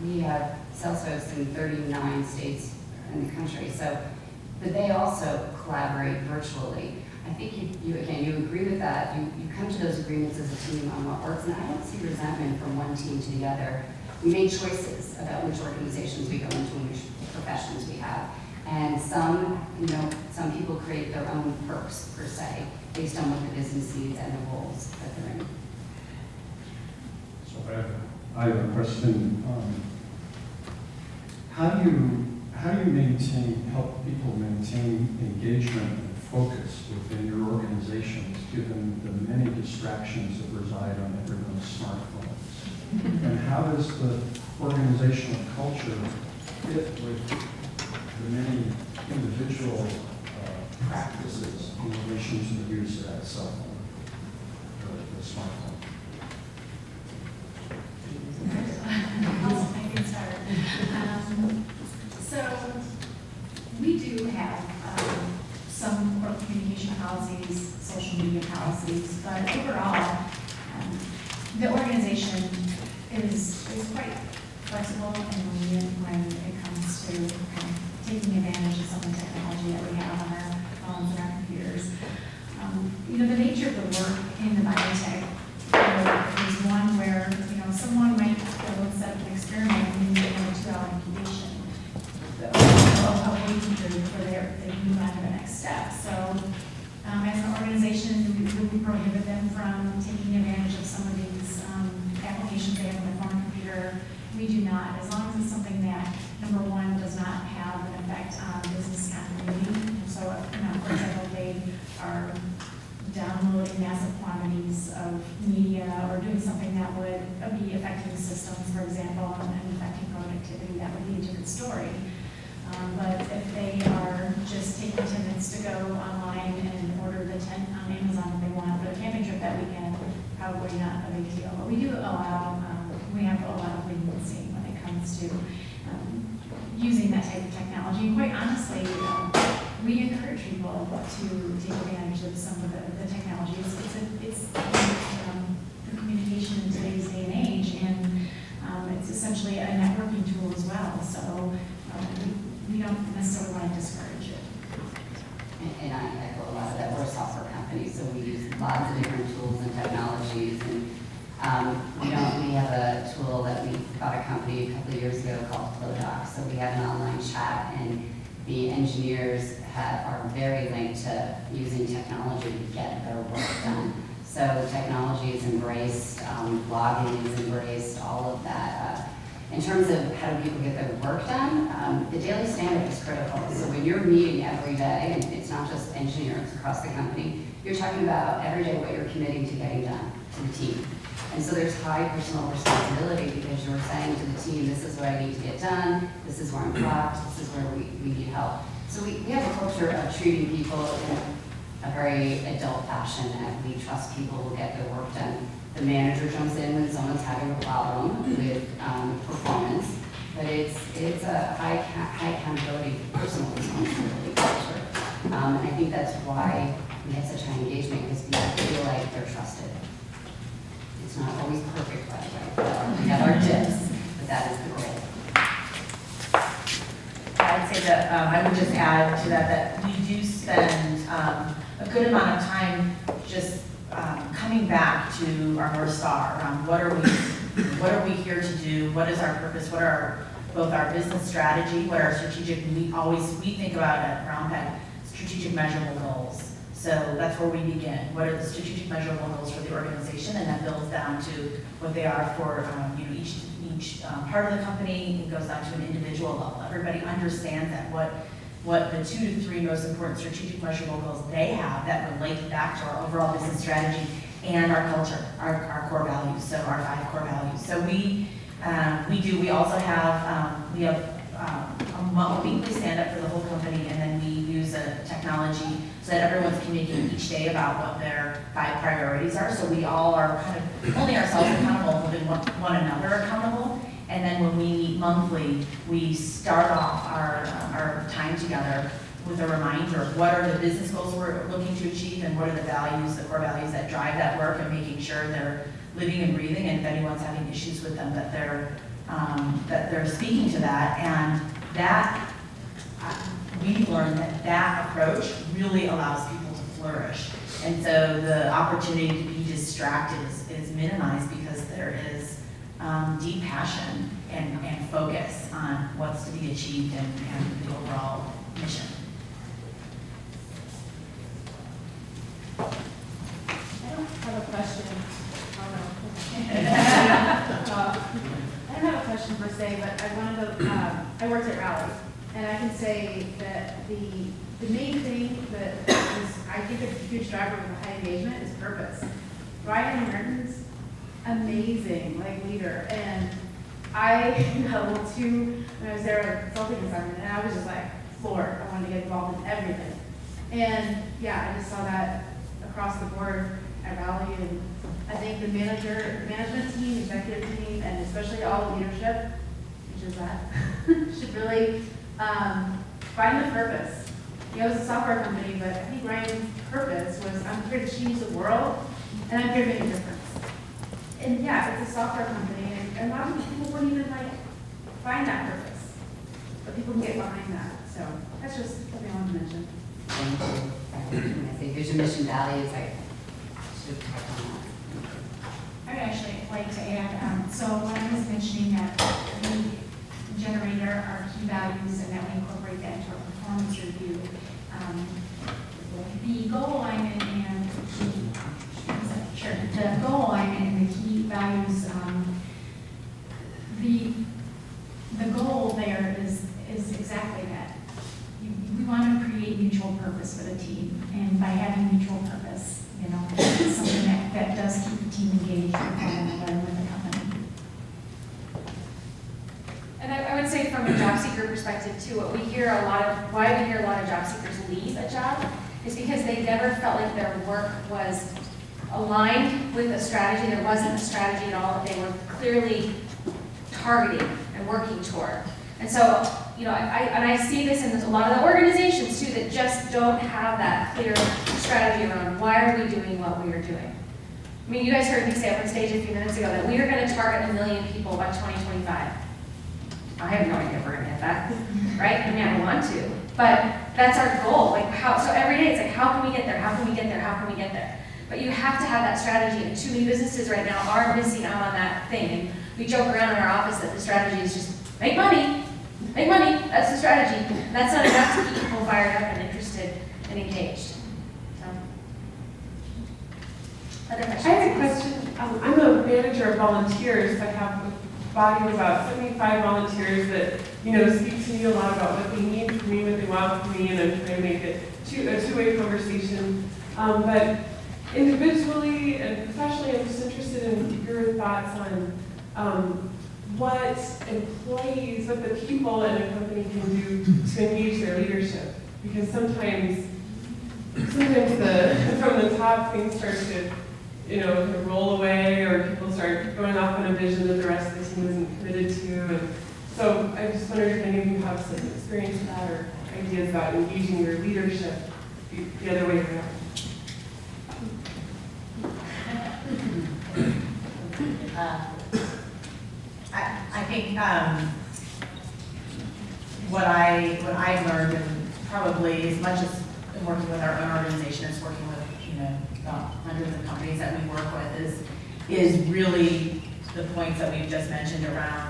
[SPEAKER 3] we have sales folks in 39 states in the country, but they also collaborate virtually. I think you agree with that. You come to those agreements as a team on what works, and I don't see resentment from one team to the other. We made choices about which organizations we go into and which professions we have. And some people create their own perks, per se, based on what the business needs and the roles that they're in.
[SPEAKER 8] So I have a question. How do you help people maintain engagement and focus within your organizations, given the many distractions that reside on everyone's smartphones? And how does the organizational culture fit with the many individual practices in relation to the use of that cell phone or the smartphone?
[SPEAKER 4] I can start. So we do have some corporate communication policies, social media policies, but overall, the organization is quite flexible and lenient when it comes to taking advantage of some of the technology that we have on our phones and our computers. The nature of the work in the biotech is one where, someone might go and set up an experiment and you have a 2-hour incubation of waiting period for they move on to the next step. So As an organization, we prohibit them from taking advantage of some of these applications they have on their phone computer. We do not, as long as it's something that, number one, does not have an effect on business continuity. So, for example, they are downloading massive quantities of media or doing something that would be affecting systems, for example, and affecting productivity, that would be a different story. But if they are just taking 10 minutes to go online and order the tent on Amazon if they want for a camping trip that weekend, probably not a big deal. But we do allow, we have a lot of leniency when it comes to using that type of technology. And quite honestly, we encourage people to take advantage of some of the technology. It's the communication in today's day and age, and it's essentially a networking tool as well. So we don't necessarily want to discourage it.
[SPEAKER 3] And I echo a lot of that. We're a software company, so we use lots of different tools and technologies. And we have a tool that we bought a company a couple of years ago called FlowDoc. So we have an online chat, and the engineers are very linked to using technology to get their work done. So technology is embraced, blogging is embraced, all of that. In terms of how do people get their work done, the daily stand-up is critical. So when you're meeting every day, and it's not just engineers across the company, you're talking about every day what you're committing to getting done to the team. And so there's high personal responsibility because you're saying to the team, this is what I need to get done, this is where I'm blocked, this is where we need help. So we have a culture of treating people in a very adult fashion, and we trust people will get their work done. The manager jumps in when someone's having a problem with performance, but it's a high accountability, personal responsibility culture. And I think that's why we have such high engagement, because people feel like they're trusted. It's not always perfect, by the way. We have our tips, but that is the goal.
[SPEAKER 1] I'd say that I would just add to that we do spend a good amount of time just coming back to our North Star around what are we here to do, what is our purpose, what are both our business strategy, what are strategic, we think about at Roundhead, strategic measurable goals. So that's where we begin. What are the strategic measurable goals for the organization, and that builds down to what they are for each part of the company. It goes down to an individual level. Everybody understands that what the 2 to 3 most important strategic measurable goals they have that relate back to our overall business strategy and our culture, our core values, so our 5 core values. So we also have a weekly stand-up for the whole company, and then we use a technology so that everyone's communicating each day about what their 5 priorities are. So we all are kind of holding ourselves accountable, holding one another accountable. And then when we meet monthly, we start off our time together with a reminder of what are the business goals we're looking to achieve, and what are the values, the core values that drive that work, and making sure they're living and breathing, and if anyone's having issues with them, that they're speaking to that. And that we've learned that approach really allows people to flourish. And so the opportunity to be distracted is minimized, because there is deep passion and focus on what's to be achieved and the overall mission.
[SPEAKER 6] I don't have a question. I don't have a question per se, but I wanted to, I worked at Rally, and I can say that the main thing that is, I think, a huge driver of high engagement is purpose. Ryan Merton's amazing, leader, and I got a little too, when I was there at consulting assignment, and I was just floored. I wanted to get involved in everything. And yeah, I just saw that across the board at Rally, and I think the management team, executive team, and especially all leadership, which is that, should really find the purpose. It's a software company, but I think Ryan's purpose was, I'm here to change the world, and I'm here to make a difference. And yeah, it's a software company, and a lot of people wouldn't even find that purpose, but people can get behind that. So that's just something I wanted to mention.
[SPEAKER 3] Thank you. When I say vision, mission, values, I should touch on that.
[SPEAKER 4] I would actually like to add, so when I was mentioning that we generate our key values and that we incorporate that into our performance review, the goal line purpose for the team. And by having mutual purpose, you know, it's something that does keep the team engaged with one another and with the company.
[SPEAKER 2] And I would say from a job seeker perspective too, why we hear a lot of job seekers leave a job is because they never felt like their work was aligned with a strategy. There wasn't a strategy at all that they were clearly targeting and working toward. And so, you know, I see this in a lot of the organizations too that just don't have that clear strategy around why are we doing what we are doing. I mean, you guys heard me say up on stage a few minutes ago that we are going to target 1 million people by 2025. I have no idea if we're going to hit that, right? I mean, I want to, but that's our goal. Like so every day it's like, how can we get there? How can we get there? How can we get there? But you have to have that strategy, and too many businesses right now are missing out on that thing. And we joke around in our office that the strategy is just make money, that's the strategy. And that's not enough to keep people fired up and interested and engaged. So, other questions?
[SPEAKER 9] I have a question. I'm a manager of volunteers. I have a body of about 75 volunteers that, you know, speak to me a lot about what they need from me, what they want from me, and I'm trying to make it a two-way conversation. But individually and professionally, I'm just interested in your thoughts on what employees, what the people in a company can do to engage their leadership. Because sometimes from the top, things start to, you know, roll away, or people start going off on a vision that the rest of the team isn't committed to. And so I just wondered if any of you have some experience with that or ideas about engaging your leadership the other way around.
[SPEAKER 1] I think what I learned, and probably as much as in working with our own organization as working with, you know, about hundreds of companies that we work with, is really the points that we've just mentioned around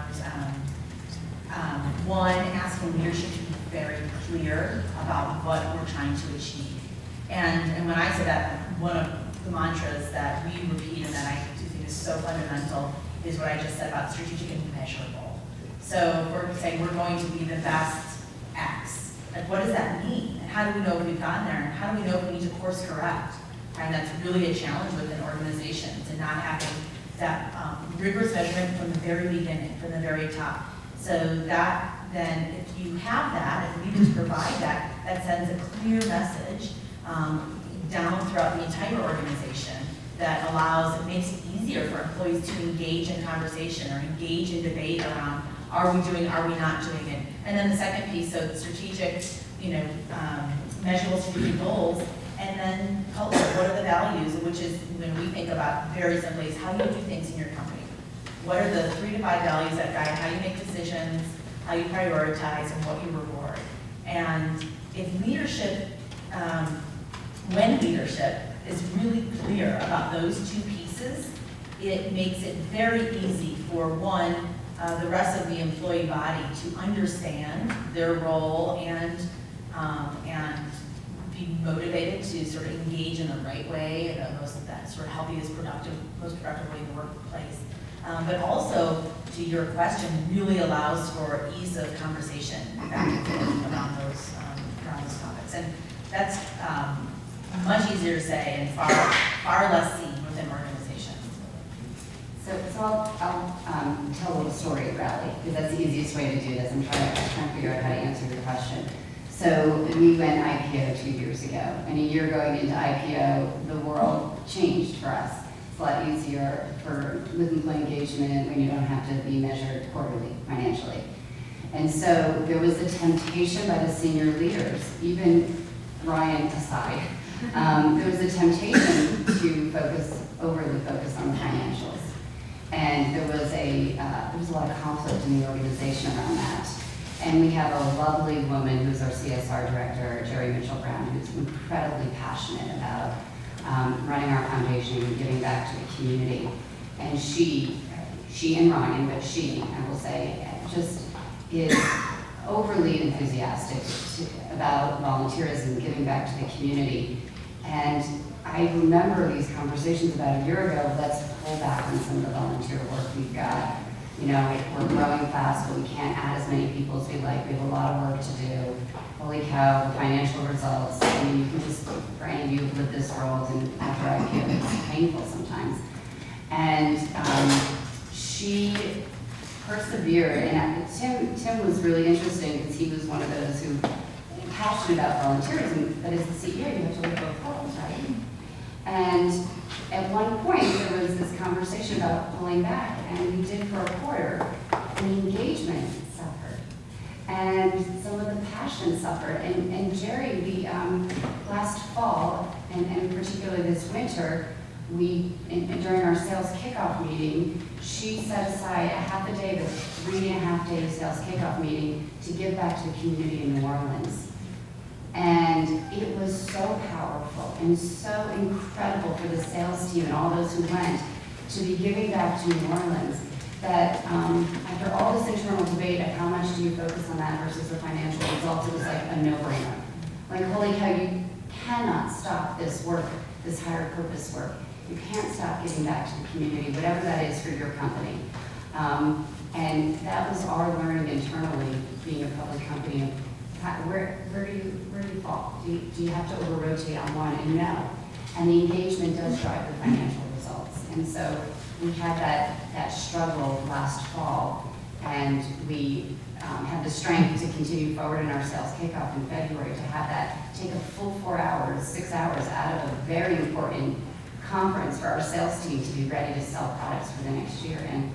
[SPEAKER 1] one, asking leadership to be very clear about what we're trying to achieve. And when I say that, one of the mantras that we repeat and that I do think is so fundamental is what I just said about strategic and measurable. So if we're saying we're going to be the best X, like what does that mean? And how do we know if we've gotten there? And how do we know if we need to course correct? And that's really a challenge within organizations, and not having that rigorous measurement from the very beginning, from the very top. So that then, if you have that, if leaders provide that, that sends a clear message down throughout the entire organization that it makes it easier for employees to engage in conversation or engage in debate around, are we doing, are we not doing it? And then the second piece, so the strategic, measurable strategic goals, and then culture, what are the values, which is when we think about very simply is how you do things in your company. What are the 3 to 5 values that guide how you make decisions, how you prioritize, and what you reward? And if leadership, when leadership is really clear about those 2 pieces, it makes it very easy for one, the rest of the employee body to understand their role and be motivated to sort of engage in the right way, that sort of healthiest, most productive way in the workplace. But also, to your question, really allows for ease of conversation back and forth around those topics. And that's much easier to say and far less seen within organizations.
[SPEAKER 3] So I'll tell a little story of Rally, because that's the easiest way to do this. I'm trying to figure out how to answer your question. So we went IPO 2 years ago, and a year going into IPO, the world changed for us. It's a lot easier with employee engagement when you don't have to be measured quarterly financially. And so there was a temptation by the senior leaders, even Ryan aside, there was a temptation to overly focus on the financials. And there was a lot of conflict in the organization around that. And we have a lovely woman who's our CSR director, Jerry Mitchell-Brown, who's incredibly passionate about running our foundation and giving back to the community. And she and Ryan, but I will say, just is overly enthusiastic about volunteerism, giving back to the community. And I remember these conversations about a year ago, let's pull back on some of the volunteer work we've got. you know, we're growing fast, but we can't add as many people as we like. We have a lot of work to do. Holy cow, the financial results. I mean, you can just, for any of you who've lived this world, and after IPO, it's painful sometimes. And she persevered, and Tim was really interesting because he was one of those who passionate about volunteerism, but as the CEO, you have to live both worlds, right? And at one point, there was this conversation about pulling back, and we did for a quarter, and the engagement suffered. And some of the passion suffered. And Jerry, last fall, and particularly this winter, during our sales kickoff meeting, she set aside a half a day, the 3.5-day sales kickoff meeting, to give back to the community in New Orleans. And it was so powerful and so incredible for the sales team and all those who went to be giving back to New Orleans that after all this internal debate of how much do you focus on that versus the financial results, it was like a no-brainer. Like, holy cow, you cannot stop this work, this higher purpose work. You can't stop giving back to the community, whatever that is for your company. And that was our learning internally, being a public company. Where do you fall? Do you have to over-rotate on one? And no. And the engagement does drive the financial results. And so we had that struggle last fall, and we had the strength to continue forward in our sales kickoff in February to have that take a full 4 hours, 6 hours out of a very important conference for our sales team to be ready to sell products for the next year. And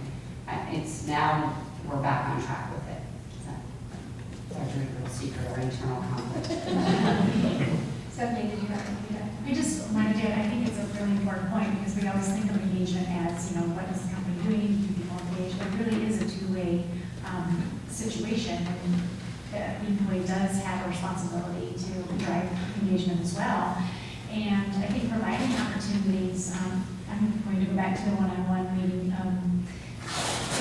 [SPEAKER 3] it's now we're back on track with it. So, our little secret, our internal conflict.
[SPEAKER 2] Stephanie, did you have anything to add?
[SPEAKER 4] I just wanted to, I think it's a really important point because we always think of engagement as, you know, what is the company doing, do people engage, but it really is a two-way situation. And the employee does have a responsibility to drive engagement as well. And I think providing opportunities, I'm going to go back to the one-on-one meeting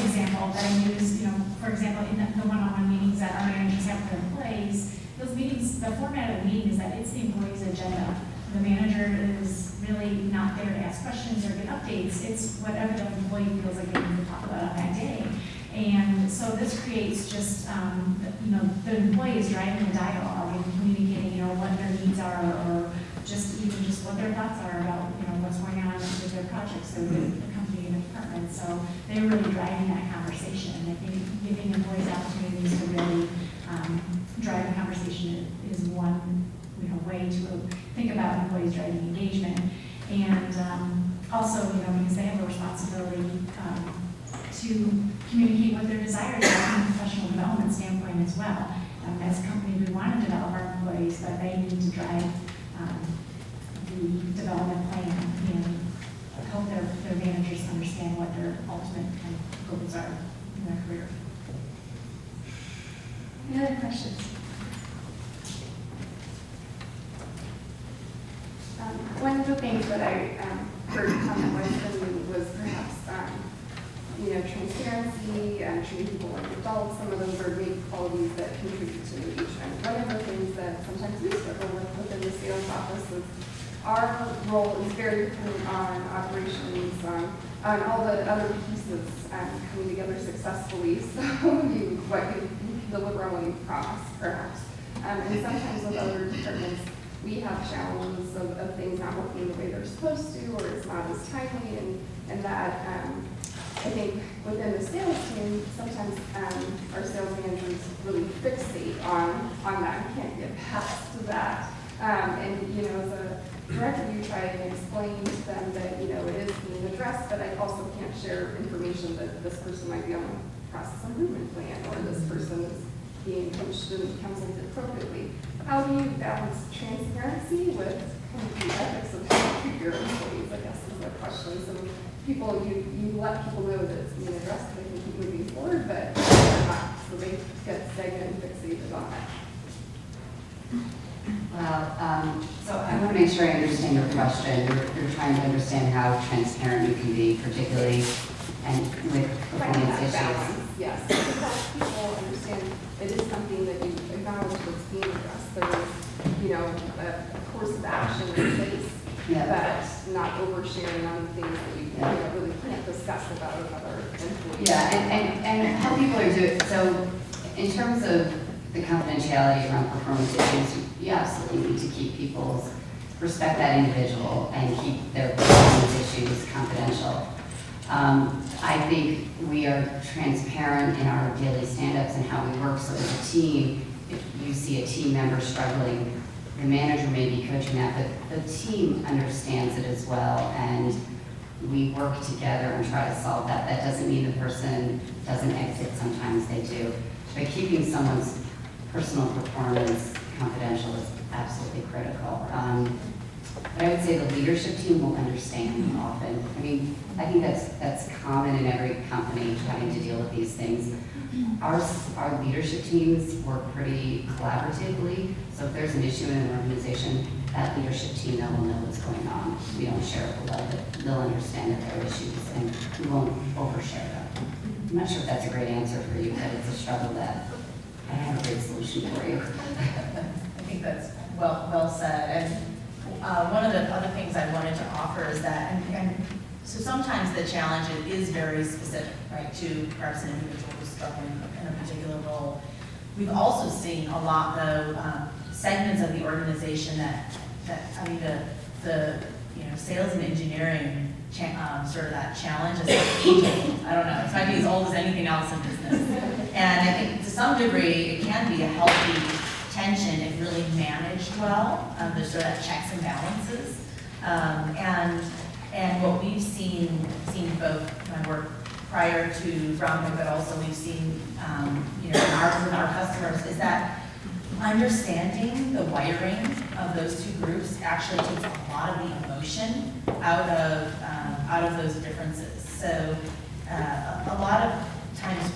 [SPEAKER 4] example that I use, you know, for example, in the one-on-one meetings that our managers have with employees, those meetings, the format of the meeting is that it's the employee's agenda. The manager is really not there to ask questions or get updates. It's whatever the employee feels like they need to talk about on that day. And so this creates just, you know, the employee is driving the dialogue and communicating, you know, what their needs are or just even just what their thoughts are about, you know, what's going on with their projects or the company and the department. So they're really driving that conversation. And I think giving employees opportunities to really drive the conversation is one, you know, way to think about employees driving engagement. And also, you know, because they have a responsibility to communicate what their desires are from a professional development standpoint as well. As a company, we want to develop our employees, but they need to drive the development plan and help their managers understand what their ultimate kind of goals are in their career.
[SPEAKER 2] Any other questions?
[SPEAKER 6] One of the things that I heard comment was perhaps, you know, transparency and treating people like adults. Some of those are big qualities that contribute to engagement. One of the things that sometimes we struggle with within the sales office is our role is very dependent on operations, on all the other pieces coming together successfully. So what you deliver on what you promise, perhaps. And sometimes with other departments, we have challenges of things not working the way they're supposed to, or it's not as timely, and that I think within the sales team, sometimes our sales managers really fixate on that and can't get past that. And, you know, as a director, you try and explain to them that, you know, it is being addressed, but I also can't share information that this person might be on a process improvement plan, or this person is being coached and counseled appropriately. How do you balance transparency with kind of the ethics of how you treat your employees, I guess, is the question. So people, you let people know that it's being addressed, they can keep moving forward, but they're not, so they get stagnant and fixated on that.
[SPEAKER 3] Well, so I want to make sure I understand your question. You're trying to understand how transparent you can be, particularly and with performance issues.
[SPEAKER 6] Yes, to help people understand it is something that you acknowledge that's being addressed. There is, you know, a course of action in place,
[SPEAKER 3] Yeah.
[SPEAKER 6] but not oversharing on things that you know, really can't
[SPEAKER 9] discuss about another employee.
[SPEAKER 3] Yeah, and how people are doing, so in terms of the confidentiality around performance issues, you absolutely need to keep people's, respect that individual and keep their performance issues confidential. I think we are transparent in our daily stand-ups and how we work, so as a team, if you see a team member struggling, the manager may be coaching that, but the team understands it as well, and we work together and try to solve that. That doesn't mean the person doesn't exit, sometimes they do. But keeping someone's personal performance confidential is absolutely critical. But I would say the leadership team will understand often. I mean, I think that's common in every company having to deal with these things. Our leadership teams work pretty collaboratively, so if there's an issue in an organization, that leadership team will know what's going on. We don't share it below, but they'll understand that there are issues, and we won't overshare them. I'm not sure if that's a great answer for you, but it's a struggle that I have a great solution for you.
[SPEAKER 1] I think that's well said. And one of the other things I wanted to offer is that, and so sometimes the challenge is very specific, right, to perhaps an individual who's struggling in a particular role. We've also seen a lot, though, segments of the organization that I mean, the sales and engineering sort of that challenge is like aging. I don't know, it might be as old as anything else in business. And I think to some degree, it can be a healthy tension if really managed well. There's sort of that checks and balances. And what we've seen both my work prior to Brownhill, but also we've seen with our customers, is that understanding the wiring of those two groups actually takes a lot of the emotion out of those differences. So a lot of times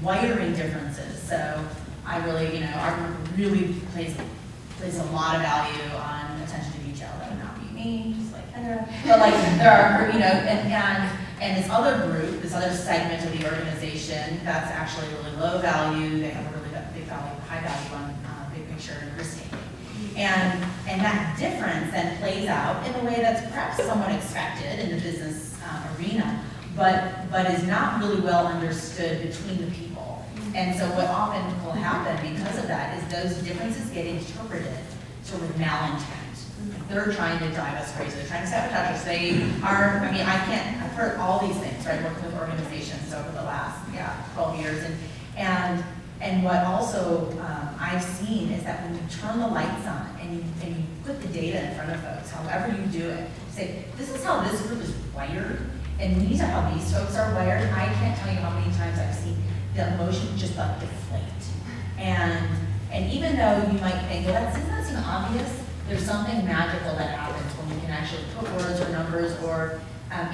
[SPEAKER 1] wiring differences. So I really, our group really plays a lot of value on attention to detail. That would not be me, just like, but like there are, and this other group, this other segment of the organization that's actually really low value. They have a really big value, high value on big picture and risk taking. And that difference then plays out in a way that's perhaps somewhat expected in the business arena, but is not really well understood between the people. And so what often will happen because of that is those differences get interpreted sort of with malintent. They're trying to drive us crazy. They're trying to sabotage us. They are, I've heard all these things, right, working with organizations over the last, 12 years. And what also I've seen is that when you turn the lights on and you put the data in front of folks, however you do it, say, this is how this group is wired, and these are how these folks are wired. I can't tell you how many times I've seen the emotion just like deflate. And even though you might think, well, doesn't that seem obvious? There's something magical that happens when you can actually put words or numbers or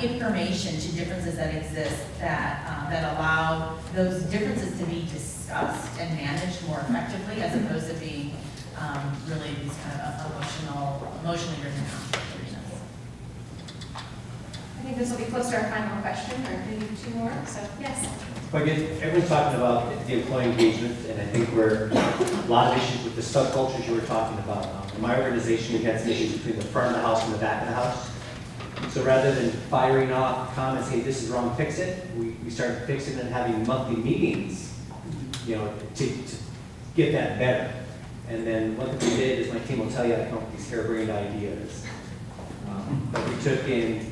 [SPEAKER 1] information to differences that exist that allow those differences to be discussed and managed more effectively, as opposed to being really these kind of emotionally written down arenas.
[SPEAKER 2] I think this will be close to our final question, or maybe two more, so yes.
[SPEAKER 10] Well, again, everyone's talking about the employee engagement, and I think we're a lot of issues with the subcultures you were talking about. In my organization, we had some issues between the front of the house and the back of the house. So rather than firing off comments, hey, this is wrong, fix it, we started fixing it and having monthly meetings, to get that better. And then one thing we did is my team will tell you how to come up with these harebrained ideas. But we took in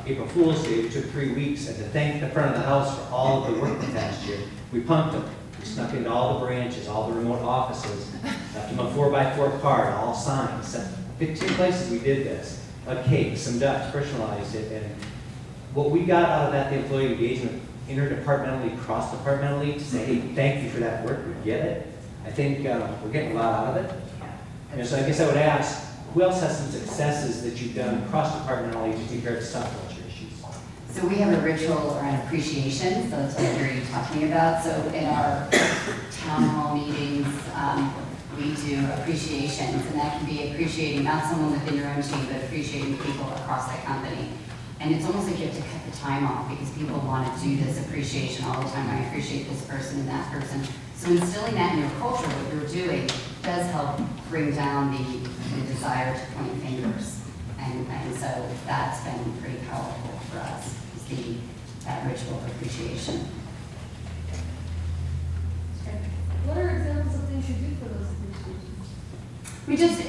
[SPEAKER 10] April Fool's Day, we took 3 weeks, and to thank the front of the house for all of the work the past year, we pumped them. We snuck into all the branches, all the remote offices, left them a 4x4 card, all signed. 15 places we did this. A cake, some ducks, personalized it, and what we got out of that, the employee engagement, interdepartmentally, cross-departmentally, to say, hey, thank you for that work, we get it. I think we're getting a lot out of it. And so I guess I would ask, who else has some successes that you've done cross-departmentally to take care of subculture issues?
[SPEAKER 3] So we have a ritual around appreciation, so that's what I hear you talking about. So in our town hall meetings, we do appreciations, and that can be appreciating not someone within your own team, but appreciating people across the company. And it's almost like you have to cut the time off because people want to do this appreciation all the time. I appreciate this person and that person. So instilling that in your culture, what you're doing, does help bring down the desire to point fingers. And so that's been pretty powerful for us, is see that ritual of appreciation.
[SPEAKER 6] What are examples of things you do for those appreciations?
[SPEAKER 3] We just,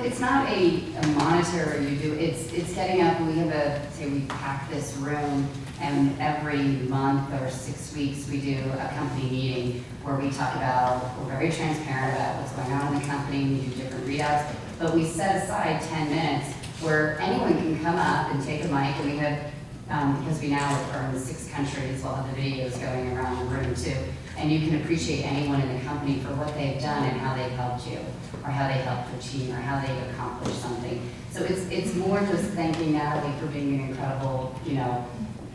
[SPEAKER 3] it's not a monetary you do, it's getting up, we have say we pack this room, and every month or 6 weeks, we do a company meeting where we talk about, we're very transparent about what's going on in the company, we do different readouts, but we set aside 10 minutes where anyone can come up and take a mic, and we have, because we now are in 6 countries, we'll have the videos going around the room too, and you can appreciate anyone in the company for what they've done and how they've helped you, or how they helped your team, or how they've accomplished something. So it's more just thanking Natalie for being an incredible,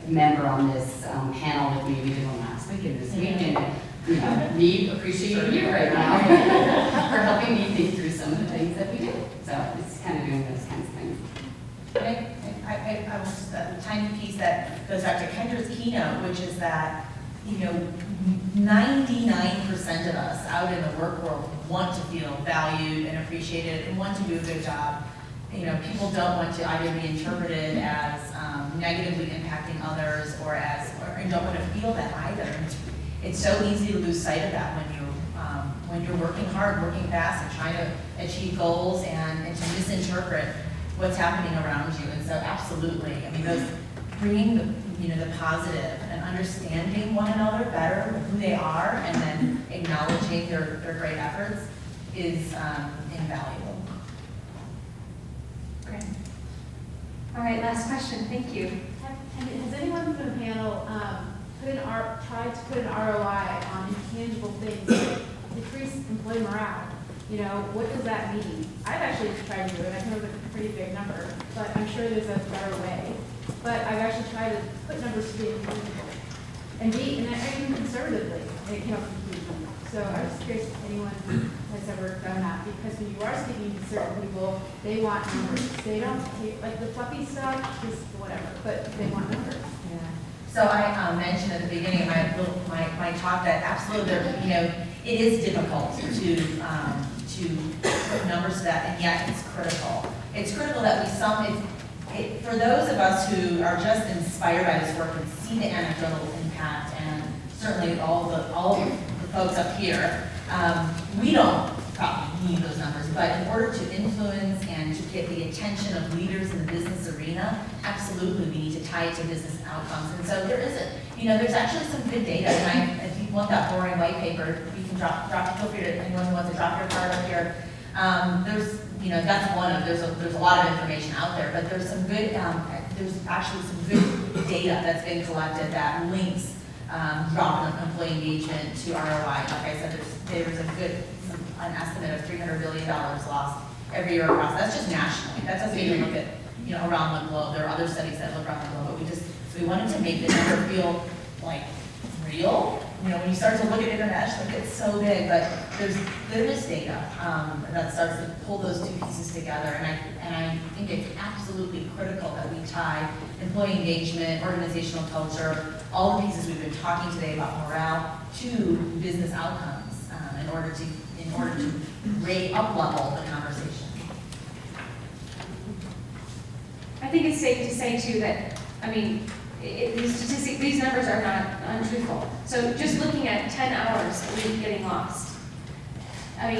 [SPEAKER 3] member on this panel with me. We did one last week and this week, and me appreciating you right now for helping me think through some of the things that we do. So it's kind of doing those kinds of things.
[SPEAKER 1] I was a tiny piece that goes back to Kendra's keynote, which is that, 99% of us out in the work world want to feel valued and appreciated and want to do a good job. People don't want to either be interpreted as negatively impacting others or don't want to feel that either. And it's so easy to lose sight of that when you're working hard, working fast, and trying to achieve goals and to misinterpret what's happening around you. And so absolutely, those bringing the positive and understanding one another better, who they are, and then acknowledging their great efforts is invaluable.
[SPEAKER 2] Great. All right, last question. Thank you.
[SPEAKER 6] Has anyone from the panel tried to put an ROI on intangible things like decrease employee morale? What does that mean? I've actually tried to do it. I know it's a pretty big number, but I'm sure there's a better way. But I've actually tried to put numbers to be intangible and even conservatively, conclusion. So I was curious if anyone has ever done that, because when you are speaking to certain people, they want numbers. They don't take, like the fluffy stuff, just whatever, but they want numbers.
[SPEAKER 1] Yeah. So I mentioned at the beginning of my talk that absolutely, it is difficult to put numbers to that, and yet it's critical. It's critical that for those of us who are just inspired by this work and see the anecdotal impact, and certainly all of the folks up here, we don't probably need those numbers, but in order to influence and to get the attention of leaders in the business arena, absolutely we need to tie it to business outcomes. And so there's actually some good data, and if you want that boring white paper, you can feel free to, anyone who wants to drop your card up here. That's one of, there's a lot of information out there, but there's actually some good data that's been collected that links drop in employee engagement to ROI. Like I said, there's an estimate of $300 billion lost every year across. That's just nationally. That doesn't even look at around the globe. There are other studies that look around the globe, but we wanted to make the number feel like real. When you start to look at international, it's so big, but there is data that starts to pull those two pieces together, and I think it's absolutely critical that we tie employee engagement, organizational culture, all the pieces we've been talking today about morale to business outcomes in order to up-level the conversation.
[SPEAKER 2] I think it's safe to say too that, these numbers are not untruthful. So just looking at 10 hours a week getting lost. I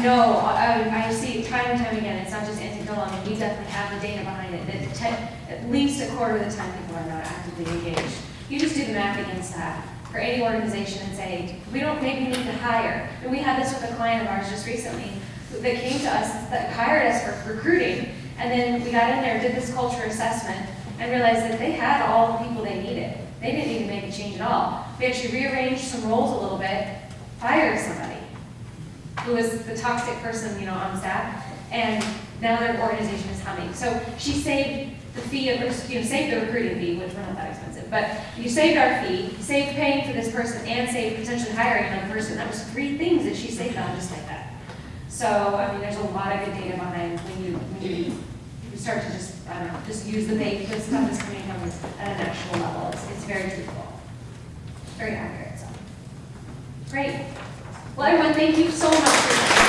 [SPEAKER 2] know, I see it time and time again, it's not just anecdotal, we definitely have the data behind it, that at least a quarter of the time people are not actively engaged. You just do the math against that for any organization and say, we don't maybe need to hire. And we had this with a client of ours just recently that came to us, that hired us for recruiting, and then we got in there, did this culture assessment, and realized that they had all the people they needed. They didn't need to make a change at all. We actually rearranged some roles a little bit, fired somebody who was the toxic person, on staff, and now their organization is humming. So she saved the fee, saved the recruiting fee, which we're not that expensive, but you saved our fee, saved paying for this person, and saved potentially hiring another person. That was 3 things that she saved on just like that. So, there's a lot of good data behind when you start to just use the stuff that's coming from at an actual level. It's very truthful, very accurate. So, great. Well, everyone, thank you so much for